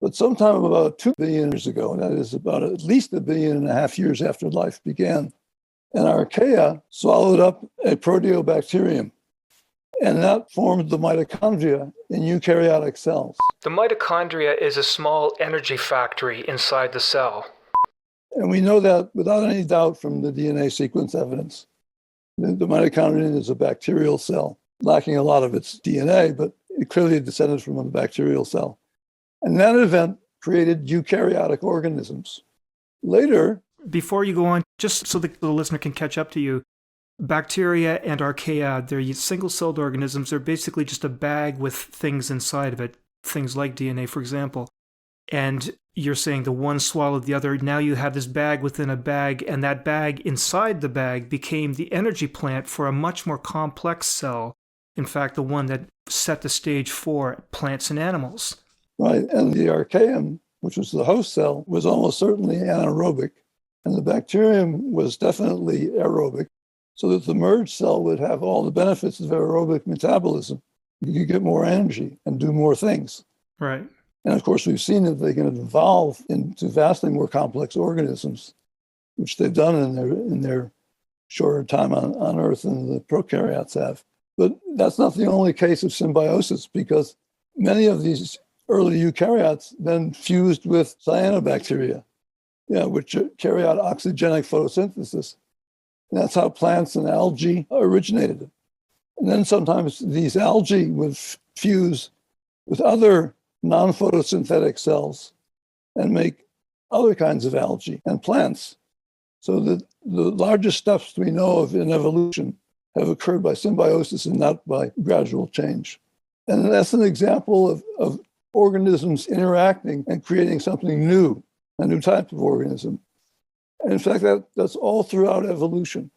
But sometime about 2 billion years ago, that is about at least 1.5 billion years after life began, an archaea swallowed up a proteobacterium. And that formed the mitochondria in eukaryotic cells. The mitochondria is a small energy factory inside the cell. And we know that without any doubt from the DNA sequence evidence. The mitochondrion is a bacterial cell, lacking a lot of its DNA, but it clearly descended from a bacterial cell. And that event created eukaryotic organisms. Later, before you go on, just so the listener can catch up to you, bacteria and archaea, they're single-celled organisms. They're basically just a bag with things inside of it, things like DNA, for example. And you're saying the one swallowed the other. Now you have this bag within a bag, and that bag inside the bag became the energy plant for a much more complex cell. In fact, the one that set the stage for plants and animals. Right. And the archaeum, which was the host cell, was almost certainly anaerobic. And the bacterium was definitely aerobic, so that the merged cell would have all the benefits of aerobic metabolism. You could get more energy and do more things. Right. And of course, we've seen that they can evolve into vastly more complex organisms, which they've done in their shorter time on Earth than the prokaryotes have. But that's not the only case of symbiosis, because many of these early eukaryotes then fused with cyanobacteria, which carry out oxygenic photosynthesis. And that's how plants and algae originated. And then sometimes these algae would fuse with other non-photosynthetic cells and make other kinds of algae and plants. So that the largest steps we know of in evolution have occurred by symbiosis and not by gradual change. And that's an example of organisms interacting and creating something new, a new type of organism. And in fact, that's all throughout evolution.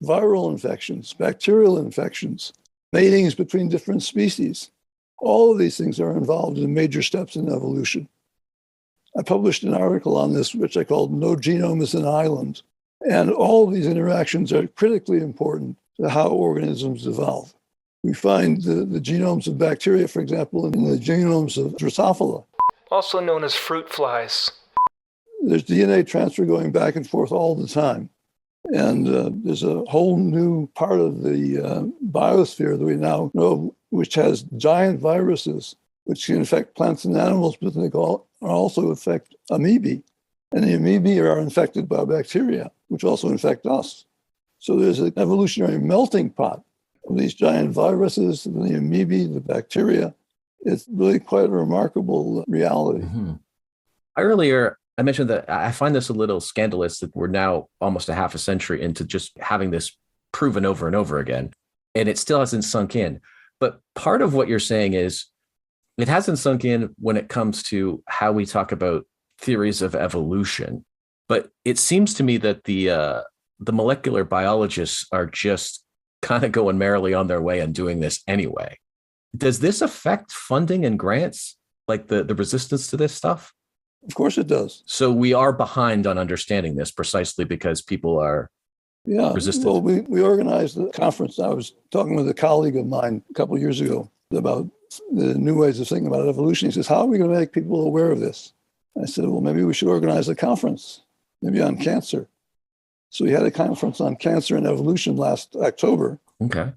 Viral infections, bacterial infections, matings between different species. All of these things are involved in major steps in evolution. I published an article on this, which I called No Genome is an Island. And all of these interactions are critically important to how organisms evolve. We find the genomes of bacteria, for example, in the genomes of Drosophila. Also known as fruit flies. There's DNA transfer going back and forth all the time. And there's a whole new part of the biosphere that we now know, which has giant viruses, which can infect plants and animals, but they also affect amoebae. And the amoebae are infected by bacteria, which also infect us. So there's an evolutionary melting pot of these giant viruses, the amoebae, the bacteria. It's really quite a remarkable reality. Mm-hmm. Earlier, I mentioned that I find this a little scandalous that we're now almost a half a century into just having this proven over and over again, and it still hasn't sunk in. But part of what you're saying is it hasn't sunk in when it comes to how we talk about theories of evolution. But it seems to me that the molecular biologists are just kind of going merrily on their way and doing this anyway. Does this affect funding and grants, like the resistance to this stuff? Of course it does. So we are behind on understanding this precisely because people are resistant. Well, we organized a conference. I was talking with a colleague of mine a couple of years ago about the new ways of thinking about evolution. He says, how are we going to make people aware of this? I said, well, maybe we should organize a conference, maybe on cancer. So we had a conference on cancer and evolution last October. Okay.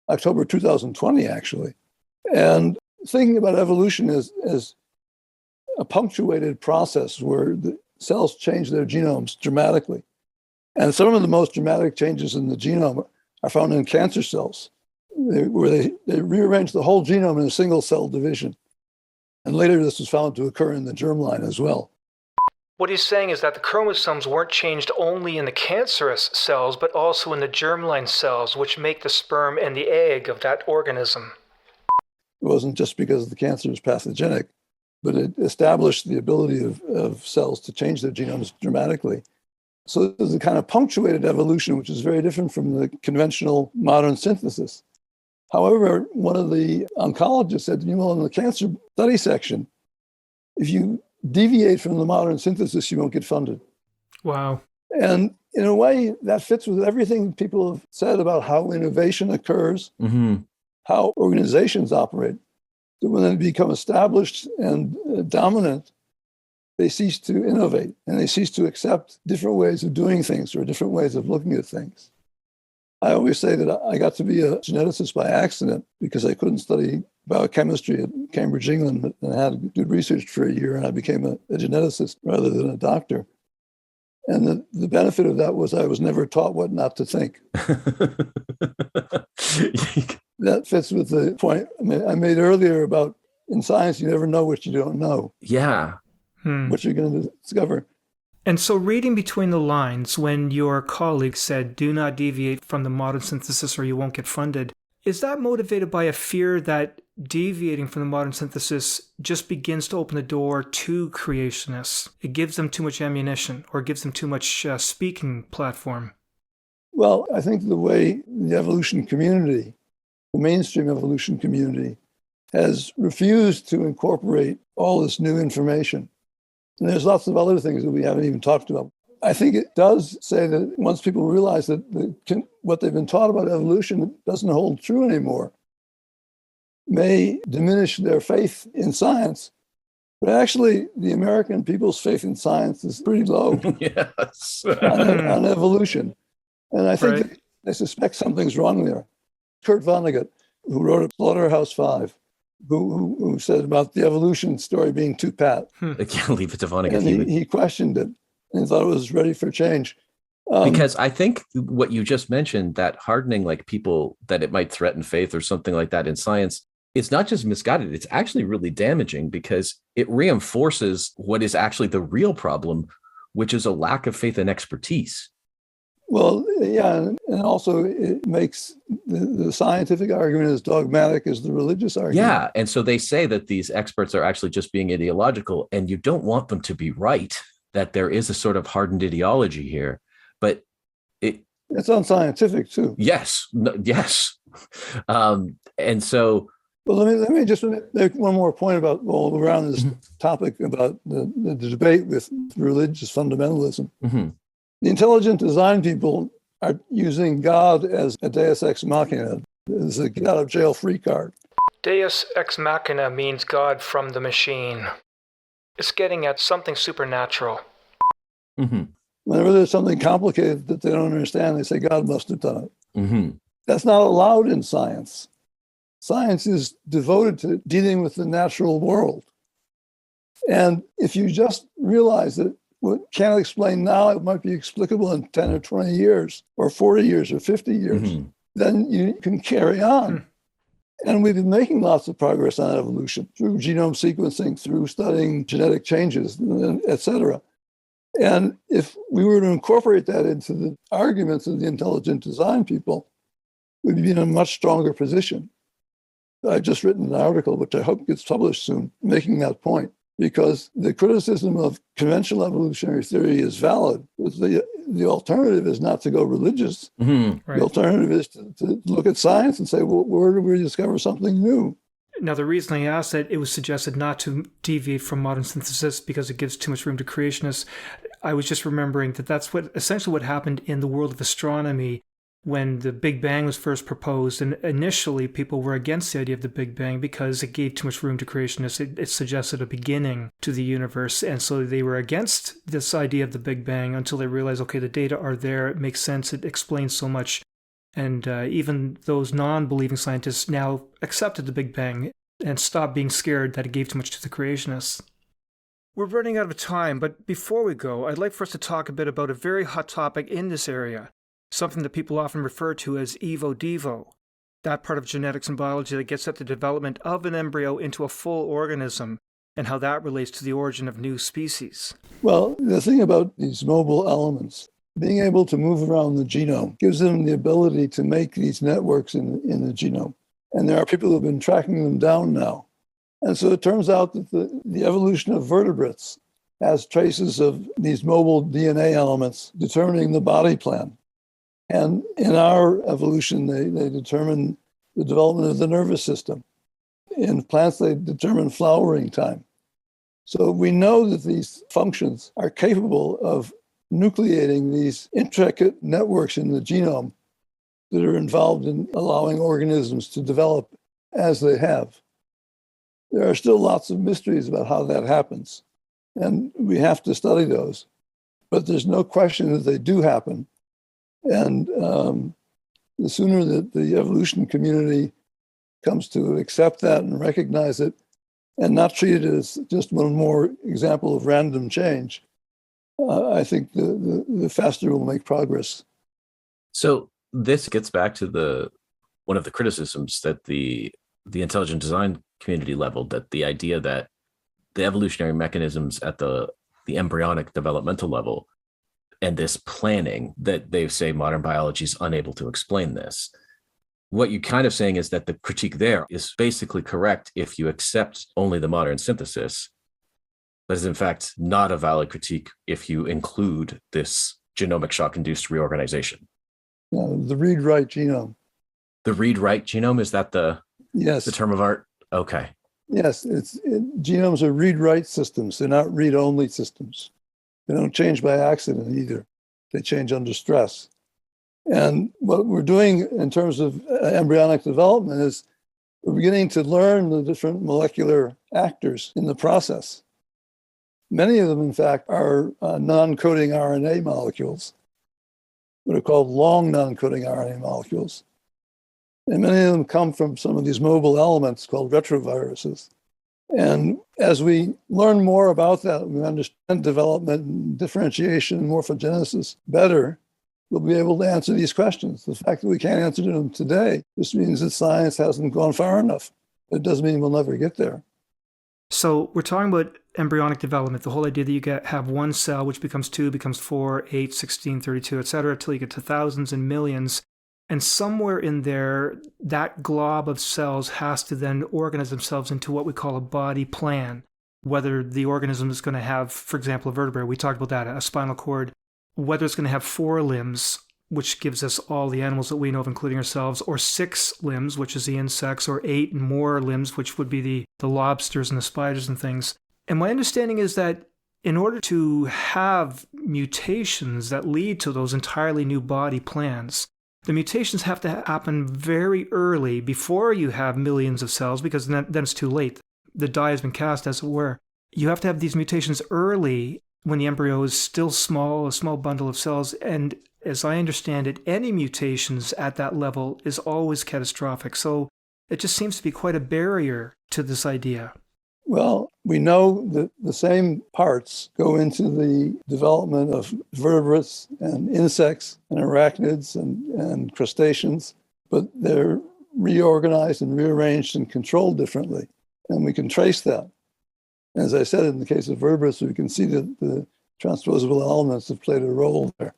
October 2020, actually. And thinking about evolution is a punctuated process where the cells change their genomes dramatically. And some of the most dramatic changes in the genome are found in cancer cells. where they rearranged the whole genome in a single cell division. And later this was found to occur in the germline as well. What he's saying is that the chromosomes weren't changed only in the cancerous cells, but also in the germline cells, which make the sperm and the egg of that organism. It wasn't just because the cancer is pathogenic, but it established the ability of cells to change their genomes dramatically. So this is a kind of punctuated evolution, which is very different from the conventional modern synthesis. However, one of the oncologists said, well, in the cancer study section, if you deviate from the modern synthesis, you won't get funded. Wow. And in a way, that fits with everything people have said about how innovation occurs, how organizations operate. So when they become established and dominant, they cease to innovate and they cease to accept different ways of doing things or different ways of looking at things. I always say that I got to be a geneticist by accident because I couldn't study biochemistry at Cambridge, England, and I had good research for a year, and I became a geneticist rather than a doctor. And the benefit of that was I was never taught what not to think. That fits with the point I made earlier about in science, you never know what you don't know. Yeah. What you're going to discover. And so reading between the lines, when your colleague said, do not deviate from the modern synthesis or you won't get funded, is that motivated by a fear that deviating from the modern synthesis just begins to open the door to creationists? It gives them too much ammunition or gives them too much speaking platform? Well, I think the way the evolution community, the mainstream evolution community, has refused to incorporate all this new information. And there's lots of other things that we haven't even talked about. I think it does say that once people realize that what they've been taught about evolution doesn't hold true anymore, may diminish their faith in science. But actually, the American people's faith in science is pretty low Yes. on evolution. And I think that they suspect something's wrong there. Kurt Vonnegut, who wrote Slaughterhouse-Five, who said about the evolution story being too pat. I can't leave it to Vonnegut. And he questioned it and thought it was ready for change. Because I think what you just mentioned, that hardening like people, that it might threaten faith or something like that in science, it's not just misguided, it's actually really damaging because it reinforces what is actually the real problem, which is a lack of faith and expertise. Well, yeah, and also it makes the scientific argument as dogmatic as the religious argument. Yeah, and so they say that these experts are actually just being ideological, and you don't want them to be right, that there is a sort of hardened ideology here. But it's unscientific too. Yes. And so... Well, let me just make one more point about around this topic about the debate with religious fundamentalism. The intelligent design people are using God as a deus ex machina, as a get out of jail free card. Deus ex machina means God from the machine. It's getting at something supernatural. Whenever there's something complicated that they don't understand, they say God must have done it. That's not allowed in science. Science is devoted to dealing with the natural world. And if you just realize that what can't explain now, it might be explicable in 10 or 20 years, or 40 years, or 50 years, then you can carry on. And we've been making lots of progress on evolution through genome sequencing, through studying genetic changes, et cetera. And if we were to incorporate that into the arguments of the intelligent design people, we'd be in a much stronger position. I've just written an article, which I hope gets published soon, making that point, because the criticism of conventional evolutionary theory is valid. The alternative is not to go religious. The alternative is to look at science and say, well, where do we discover something new? Now, the reason I asked that it was suggested not to deviate from modern synthesis because it gives too much room to creationists. I was just remembering that that's essentially what happened in the world of astronomy when the Big Bang was first proposed. And initially, people were against the idea of the Big Bang because it gave too much room to creationists. It suggested a beginning to the universe. And so they were against this idea of the Big Bang until they realized, okay, the data are there. It makes sense. It explains so much. And even those non-believing scientists now accepted the Big Bang and stopped being scared that it gave too much to the creationists. We're running out of time, but before we go, I'd like for us to talk a bit about a very hot topic in this area, something that people often refer to as Evo Devo. that part of genetics and biology that gets at the development of an embryo into a full organism and how that relates to the origin of new species. Well, the thing about these mobile elements, being able to move around the genome gives them the ability to make these networks in the genome. And there are people who have been tracking them down now. And so it turns out that the evolution of vertebrates has traces of these mobile DNA elements determining the body plan. And in our evolution, they determine the development of the nervous system. In plants, they determine flowering time. So we know that these functions are capable of nucleating these intricate networks in the genome that are involved in allowing organisms to develop as they have. There are still lots of mysteries about how that happens, and we have to study those. But there's no question that they do happen. And the sooner that the evolution community comes to accept that and recognize it and not treat it as just one more example of random change, I think the faster we'll make progress. So this gets back to one of the criticisms that the intelligent design community leveled, that the idea that the evolutionary mechanisms at the embryonic developmental level and this planning, that they say modern biology is unable to explain this. What you're kind of saying is that the critique there is basically correct if you accept only the modern synthesis, but is in fact not a valid critique if you include this genomic shock-induced reorganization. The read-write genome. The read-write genome, is that the term of art? Okay. Yes, genomes are read-write systems. They're not read-only systems. They don't change by accident either. They change under stress. And what we're doing in terms of embryonic development is we're beginning to learn the different molecular actors in the process. Many of them, in fact, are non-coding RNA molecules, what are called long non-coding RNA molecules. And many of them come from some of these mobile elements called retroviruses. And as we learn more about that, we understand development and differentiation and morphogenesis better, we'll be able to answer these questions. The fact that we can't answer them today just means that science hasn't gone far enough. It doesn't mean we'll never get there. So we're talking about embryonic development, the whole idea that you have one cell, which becomes 2, becomes 4, 8, 16, 32, et cetera, until you get to thousands and millions. And somewhere in there, that glob of cells has to then organize themselves into what we call a body plan. Whether the organism is going to have, for example, a vertebrae, we talked about that, a spinal cord, whether it's going to have 4 limbs, which gives us all the animals that we know of, including ourselves, or 6 limbs, which is the insects, or 8 and more limbs, which would be the lobsters and the spiders and things. And my understanding is that in order to have mutations that lead to those entirely new body plans, the mutations have to happen very early before you have millions of cells, because then it's too late. The die has been cast, as it were. You have to have these mutations early when the embryo is still small, a small bundle of cells. And as I understand it, any mutations at that level is always catastrophic. So it just seems to be quite a barrier to this idea. Well, we know that the same parts go into the development of vertebrates and insects and arachnids and crustaceans, but they're reorganized and rearranged and controlled differently. And we can trace that. As I said, in the case of vertebrates, we can see that the transposable elements have played a role there.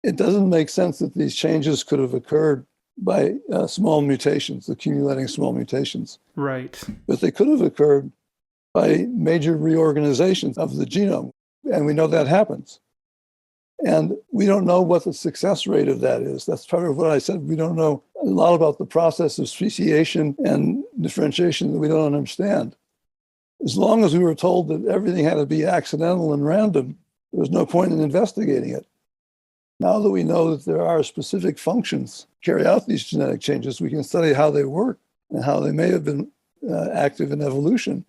It doesn't make sense that these changes could have occurred by small mutations, accumulating small mutations. Right. But they could have occurred by major reorganizations of the genome. And we know that happens. And we don't know what the success rate of that is. That's part of what I said. We don't know a lot about the process of speciation and differentiation that we don't understand. As long as we were told that everything had to be accidental and random, there was no point in investigating it. Now that we know that there are specific functions carry out these genetic changes, we can study how they work and how they may have been active in evolution.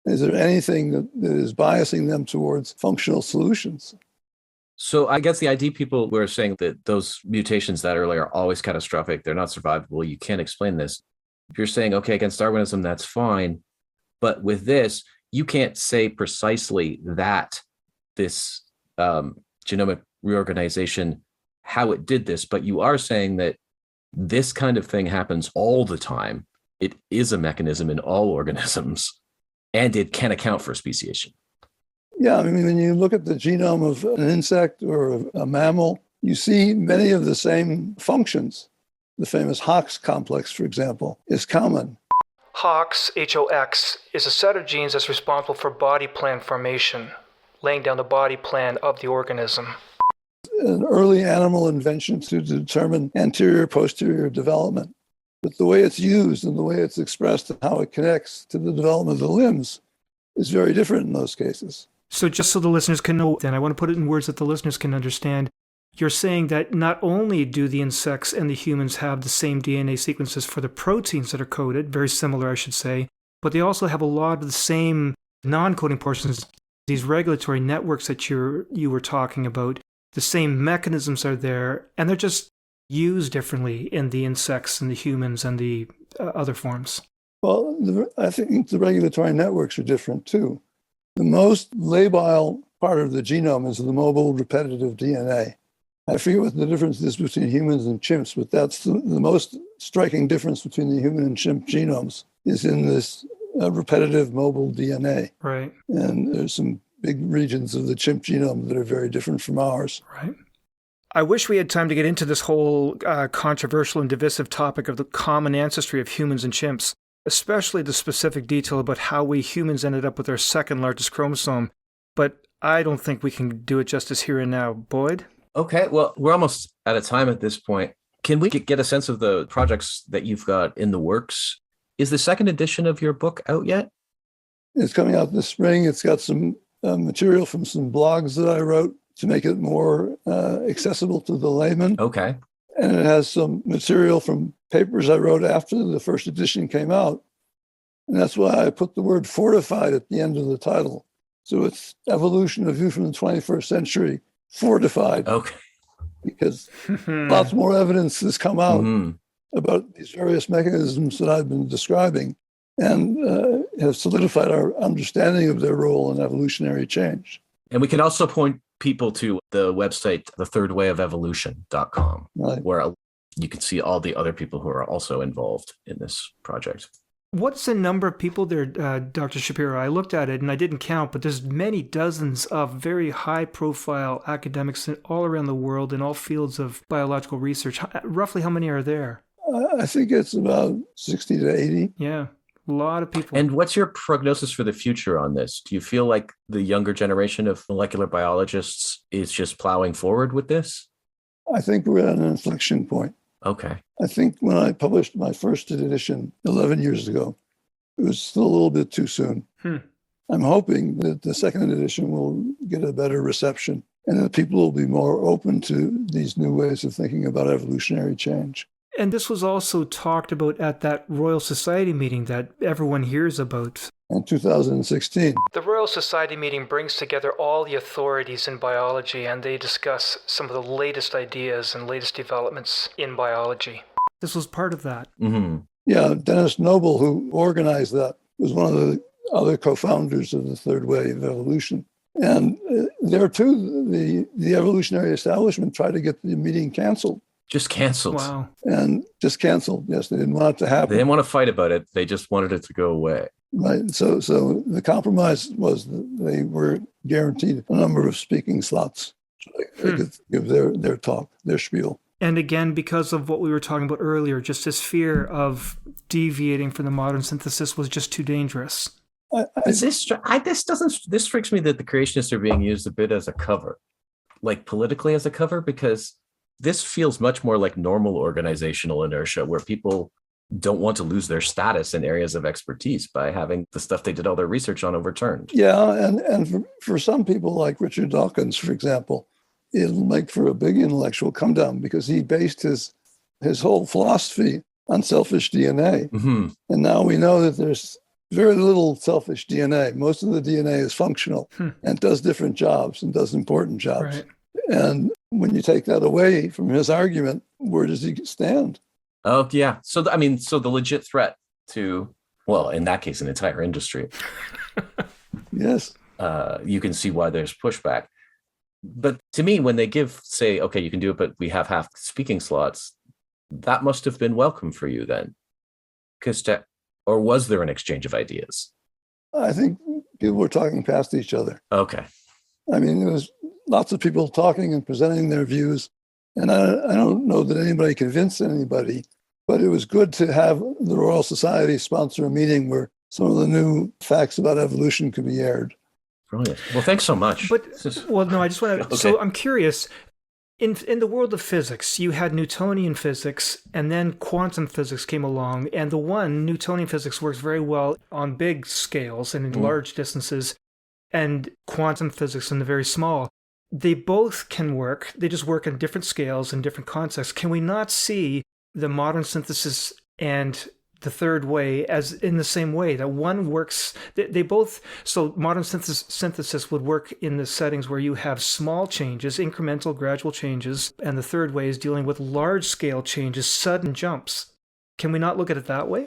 Is there anything that is biasing them towards functional solutions? So I guess the idea people were saying that those mutations that early are always catastrophic, they're not survivable, you can't explain this. If you're saying, okay, against Darwinism, that's fine. But with this, you can't say precisely that this genomic reorganization, how it did this, but you are saying that This kind of thing happens all the time. It is a mechanism in all organisms, and it can account for speciation. Yeah, I mean, when you look at the genome of an insect or a mammal, you see many of the same functions. The famous Hox complex, for example, is common. HOX, H-O-X, is a set of genes that's responsible for body plan formation, laying down the body plan of the organism. An early animal invention to determine anterior-posterior development. But the way it's used and the way it's expressed and how it connects to the development of the limbs is very different in those cases. So just so the listeners can know, and I want to put it in words that the listeners can understand, you're saying that not only do the insects and the humans have the same DNA sequences for the proteins that are coded, very similar, I should say, but they also have a lot of the same non-coding portions, these regulatory networks that you were talking about. The same mechanisms are there, and they're just used differently in the insects and the humans and the other forms. Well, I think the regulatory networks are different too. The most labile part of the genome is the mobile repetitive DNA. I forget what the difference is between humans and chimps, but that's the most striking difference between the human and chimp genomes is in this repetitive mobile DNA. Right. And there's some big regions of the chimp genome that are very different from ours. Right. I wish we had time to get into this whole controversial and divisive topic of the common ancestry of humans and chimps, especially the specific detail about how we humans ended up with our second largest chromosome. But I don't think we can do it justice here and now. Boyd? Okay, well, we're almost out of time at this point. Can we get a sense of the projects that you've got in the works? Is the second edition of your book out yet? It's coming out this spring. It's got some material from some blogs that I wrote to make it more accessible to the layman. Okay. And it has some material from papers I wrote after the first edition came out. And that's why I put the word fortified at the end of the title. So it's Evolution, a View from the 21st Century, fortified. Okay. Because lots more evidence has come out about these various mechanisms that I've been describing and have solidified our understanding of their role in evolutionary change. And we can also point people to the website, thethirdwayoфevolution.com, Right. where you can see all the other people who are also involved in this project. What's the number of people there, Dr. Shapiro? I looked at it and I didn't count, but there's many dozens of very high-profile academics all around the world in all fields of biological research. Roughly how many are there? I think it's about 60 to 80. Yeah, a lot of people. And what's your prognosis for the future on this? Do you feel like the younger generation of molecular biologists is just plowing forward with this? I think we're at an inflection point. Okay. I think when I published my first edition 11 years ago, it was still a little bit too soon. I'm hoping that the second edition will get a better reception and that people will be more open to these new ways of thinking about evolutionary change. And this was also talked about at that Royal Society meeting that everyone hears about. In 2016. The Royal Society meeting brings together all the authorities in biology and they discuss some of the latest ideas and latest developments in biology. This was part of that. Mm-hmm. Yeah, Dennis Noble, who organized that, was one of the other co-founders of the third way of evolution. And there too, the evolutionary establishment tried to get the meeting canceled. Just canceled. Wow. And just canceled. Yes, they didn't want it to happen. They didn't want to fight about it. They just wanted it to go away. Right. So the compromise was that they were guaranteed a number of speaking slots so they could give their talk, their spiel. And again, because of what we were talking about earlier, just this fear of deviating from the modern synthesis was just too dangerous. This strikes me that the creationists are being used a bit as a cover, like politically as a cover, because this feels much more like normal organizational inertia where people don't want to lose their status in areas of expertise by having the stuff they did all their research on overturned. Yeah, and for some people like Richard Dawkins, for example, it'll make for a big intellectual come down because he based his whole philosophy on selfish DNA. Mm-hmm. And now we know that there's very little selfish DNA. Most of the DNA is functional and does different jobs and does important jobs. Right. And when you take that away from his argument, where does he stand? Oh, yeah. So the legit threat to, well, in that case, an entire industry. Yes. You can see why there's pushback. But to me, when they say, okay, you can do it, but we have half speaking slots, That must have been welcome for you then. Or was there an exchange of ideas? I think people were talking past each other. Okay. I mean, there was lots of people talking and presenting their views. And I don't know that anybody convinced anybody, but it was good to have the Royal Society sponsor a meeting where some of the new facts about evolution could be aired. Brilliant. Well, thanks so much. But, well, no, I just want to, Okay. So I'm curious, in the world of physics, you had Newtonian physics, and then quantum physics came along, and the one, Newtonian physics, works very well on big scales and in large distances, and quantum physics in the very small. They both can work. They just work on different scales and different contexts. Can we not see the modern synthesis and the third way as in the same way, that one works, they both, so modern synthesis would work in the settings where you have small changes, incremental, gradual changes, and the third way is dealing with large scale changes, sudden jumps. Can we not look at it that way?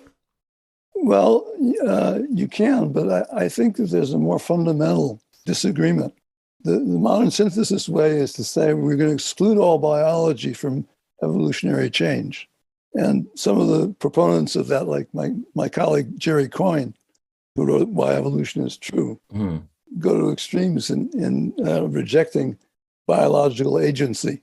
Well, you can, but I think that there's a more fundamental disagreement. The modern synthesis way is to say we're going to exclude all biology from evolutionary change. And some of the proponents of that, like my colleague Jerry Coyne, who wrote Why Evolution is True, go to extremes in rejecting biological agency.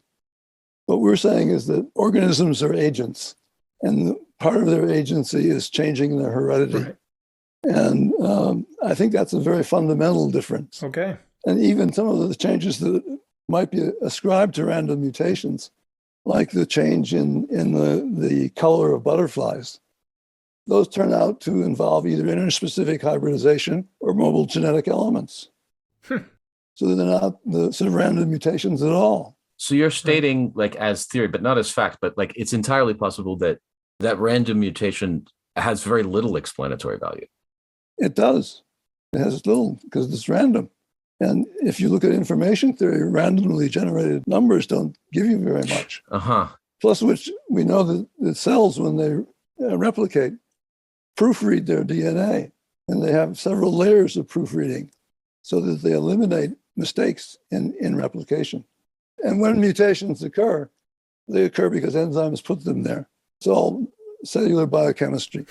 What we're saying is that organisms are agents, and part of their agency is changing their heredity. Right. And I think that's a very fundamental difference. Okay. And even some of the changes that might be ascribed to random mutations, like the change in the color of butterflies, those turn out to involve either interspecific hybridization or mobile genetic elements. So they're not the sort of random mutations at all. So you're stating, like, as theory, but not as fact, but like it's entirely possible that random mutation has very little explanatory value. It does. It has little because it's random. And if you look at information theory, randomly generated numbers don't give you very much. Plus, which we know that the cells, when they replicate, proofread their DNA. And they have several layers of proofreading so that they eliminate mistakes in replication. And when mutations occur, they occur because enzymes put them there. It's all cellular biochemistry.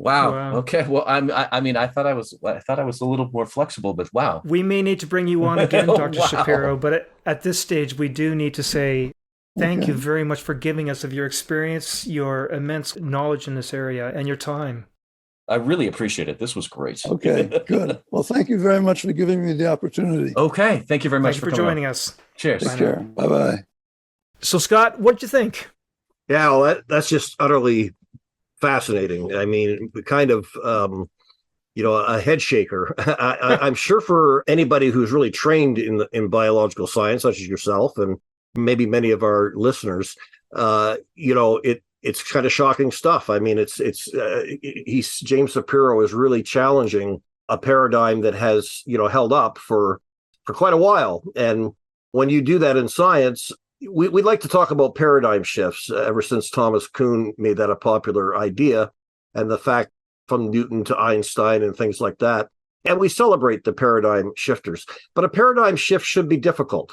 Wow. Okay. Well, I mean, I thought I was a little more flexible, but wow. We may need to bring you on again, Dr. Wow. Shapiro, but at this stage, we do need to say thank you very much for giving us of your experience, your immense knowledge in this area, and your time. I really appreciate it. This was great. Okay, good. Well, thank you very much for giving me the opportunity. Okay. Thank you very much for joining us. Cheers. Take care. Bye-bye. So, Scott, what'd you think? Yeah, well, that's just utterly fascinating. I mean, kind of, a head shaker. I'm sure for anybody who's really trained in biological science, such as yourself, and maybe many of our listeners, it's kind of shocking stuff. I mean, James Shapiro is really challenging a paradigm that has, held up for quite a while. And when you do that in science, we'd like to talk about paradigm shifts ever since Thomas Kuhn made that a popular idea, and the fact from Newton to Einstein and things like that. And we celebrate the paradigm shifters. But a paradigm shift should be difficult.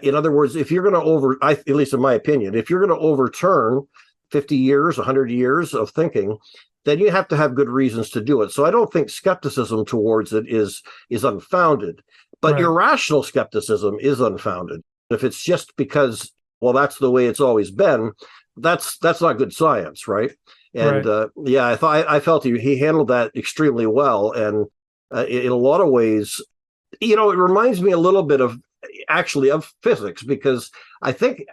In other words, if you're going to at least in my opinion, if you're going to overturn 50 years, 100 years of thinking, then you have to have good reasons to do it. So I don't think skepticism towards it is unfounded, but irrational skepticism is unfounded. If it's just because, well, that's the way it's always been, that's not good science, right? And I felt he handled that extremely well. And in a lot of ways, it reminds me a little bit of physics, because I think,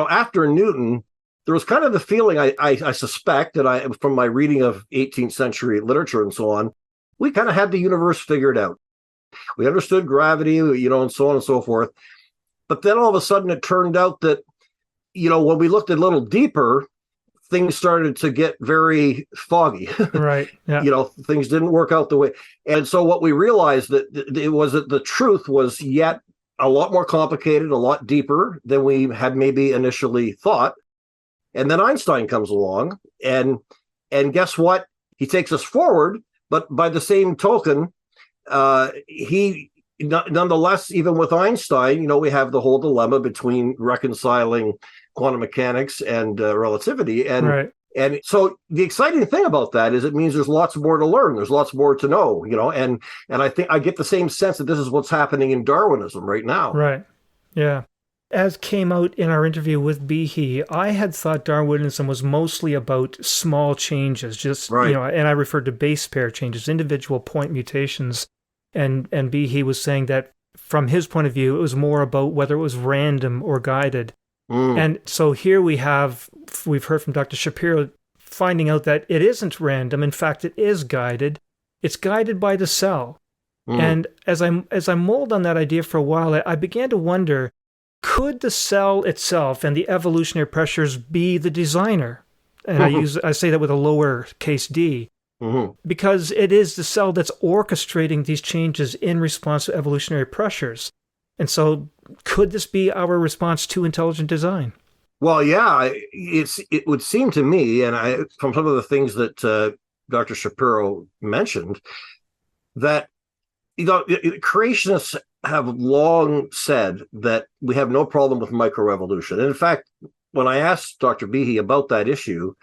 after Newton, there was kind of the feeling I suspect, and from my reading of 18th century literature and so on, we kind of had the universe figured out. We understood gravity, and so on and so forth. But then all of a sudden it turned out that, when we looked a little deeper, things started to get very foggy. Right. Yeah. Things didn't work out the way. And so what we realized that the truth was yet a lot more complicated, a lot deeper than we had maybe initially thought. And then Einstein comes along, and guess what? He takes us forward, but by the same token, he nonetheless, even with Einstein, we have the whole dilemma between reconciling quantum mechanics and relativity. Right. And so the exciting thing about that is it means there's lots more to learn. There's lots more to know, and I think I get the same sense that this is what's happening in Darwinism right now. Right. Yeah. As came out in our interview with Behe, I had thought Darwinism was mostly about small changes, just, Right. And I referred to base pair changes, individual point mutations. And Behe was saying that from his point of view, it was more about whether it was random or guided. And so here we've heard from Dr. Shapiro finding out that it isn't random. In fact, it is guided. It's guided by the cell. And as I mulled on that idea for a while, I began to wonder, could the cell itself and the evolutionary pressures be the designer? And I say that with a lowercase d, because it is the cell that's orchestrating these changes in response to evolutionary pressures. And so could this be our response to intelligent design? Well, yeah, it would seem to me, and from some of the things that Dr. Shapiro mentioned, that creationists have long said that we have no problem with microevolution. And in fact, when I asked Dr. Behe about that issue,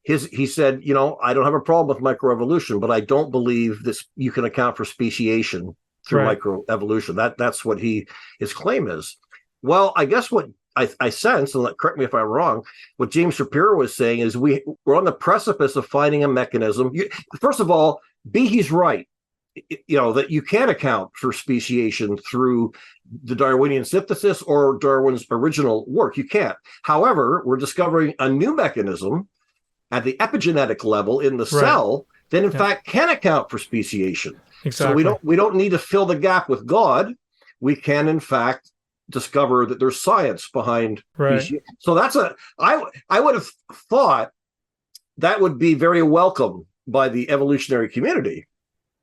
he said, I don't have a problem with microevolution, but I don't believe this you can account for speciation through microevolution. That's what his claim is. Well, I guess what I sense, and correct me if I'm wrong, what James Shapiro was saying is we're on the precipice of finding a mechanism. First of all, Behe's right. That you can account for speciation through the Darwinian synthesis or Darwin's original work. You can't. However, we're discovering a new mechanism at the epigenetic level in the cell that in fact can account for speciation. Exactly. So we don't need to fill the gap with God. We can in fact discover that there's science behind speciation. So I would have thought that would be very welcome by the evolutionary community.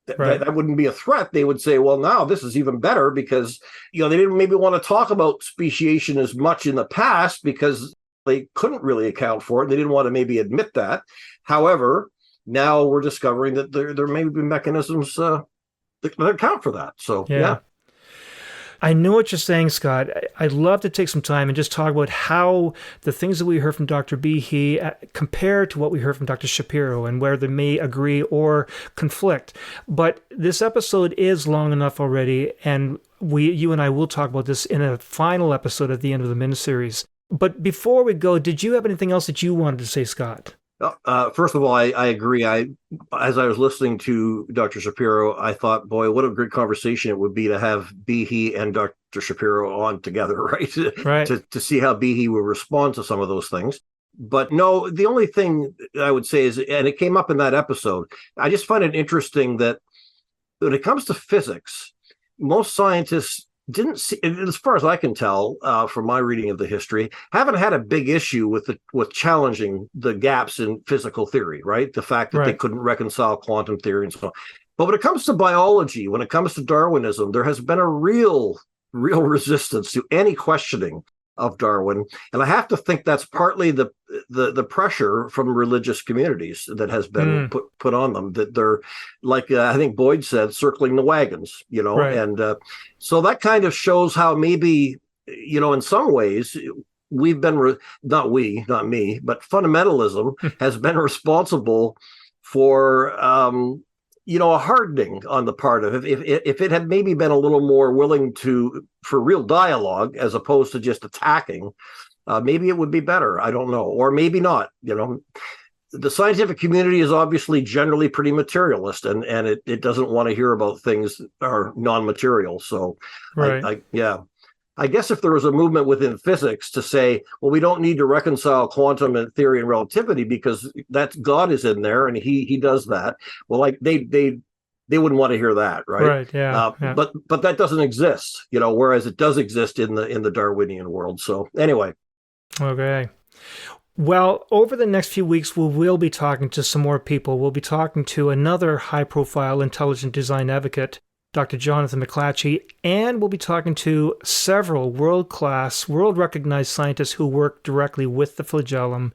That wouldn't be a threat. They would say, well, now this is even better because, they didn't maybe want to talk about speciation as much in the past because they couldn't really account for it. They didn't want to maybe admit that. However, now we're discovering that there may be mechanisms that account for that. So, yeah. I know what you're saying, Scott. I'd love to take some time and just talk about how the things that we heard from Dr. Behe compare to what we heard from Dr. Shapiro and where they may agree or conflict. But this episode is long enough already, and you and I will talk about this in a final episode at the end of the miniseries. But before we go, did you have anything else that you wanted to say, Scott? First of all, I agree. As I was listening to Dr. Shapiro, I thought, boy, what a great conversation it would be to have Behe and Dr. Shapiro on together, right? To see how Behe would respond to some of those things. But no, the only thing I would say is, and it came up in that episode, I just find it interesting that when it comes to physics, most scientists didn't see, as far as I can tell from my reading of the history, haven't had a big issue with challenging the gaps in physical theory, right? The fact that they couldn't reconcile quantum theory and so on. But when it comes to biology, when it comes to Darwinism, there has been a real resistance to any questioning of Darwin. And I have to think that's partly the pressure from religious communities that has been put on them, that they're, like I think Boyd said, circling the wagons, and so that kind of shows how maybe, in some ways we've been, not me, but fundamentalism has been responsible for, a hardening on the part of if it had maybe been a little more willing for real dialogue as opposed to just attacking, maybe it would be better. I don't know, or maybe not. The scientific community is obviously generally pretty materialist, and it doesn't want to hear about things that are non-material. So, I guess if there was a movement within physics to say, well, we don't need to reconcile quantum and theory and relativity because God is in there and he does that. Well, like they wouldn't want to hear that, right? Right. Yeah. But that doesn't exist, whereas it does exist in the Darwinian world. So anyway. Okay. Well, over the next few weeks, we will be talking to some more people. We'll be talking to another high-profile intelligent design advocate, Dr. Jonathan McClatchy, and we'll be talking to several world-class, world-recognized scientists who work directly with the flagellum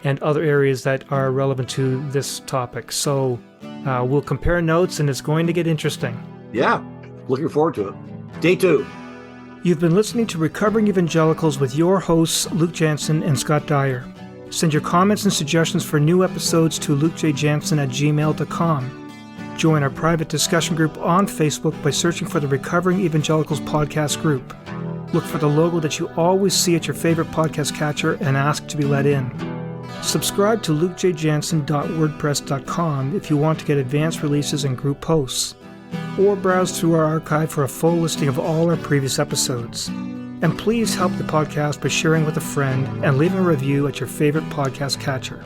and other areas that are relevant to this topic. So we'll compare notes, and it's going to get interesting. Yeah, looking forward to it. Day 2. You've been listening to Recovering Evangelicals with your hosts, Luke Jansen and Scott Dyer. Send your comments and suggestions for new episodes to lukejjansen@gmail.com. Join our private discussion group on Facebook by searching for the Recovering Evangelicals podcast group. Look for the logo that you always see at your favorite podcast catcher and ask to be let in. Subscribe to lukejjansen.wordpress.com if you want to get advanced releases and group posts, or browse through our archive for a full listing of all our previous episodes. And please help the podcast by sharing with a friend and leaving a review at your favorite podcast catcher.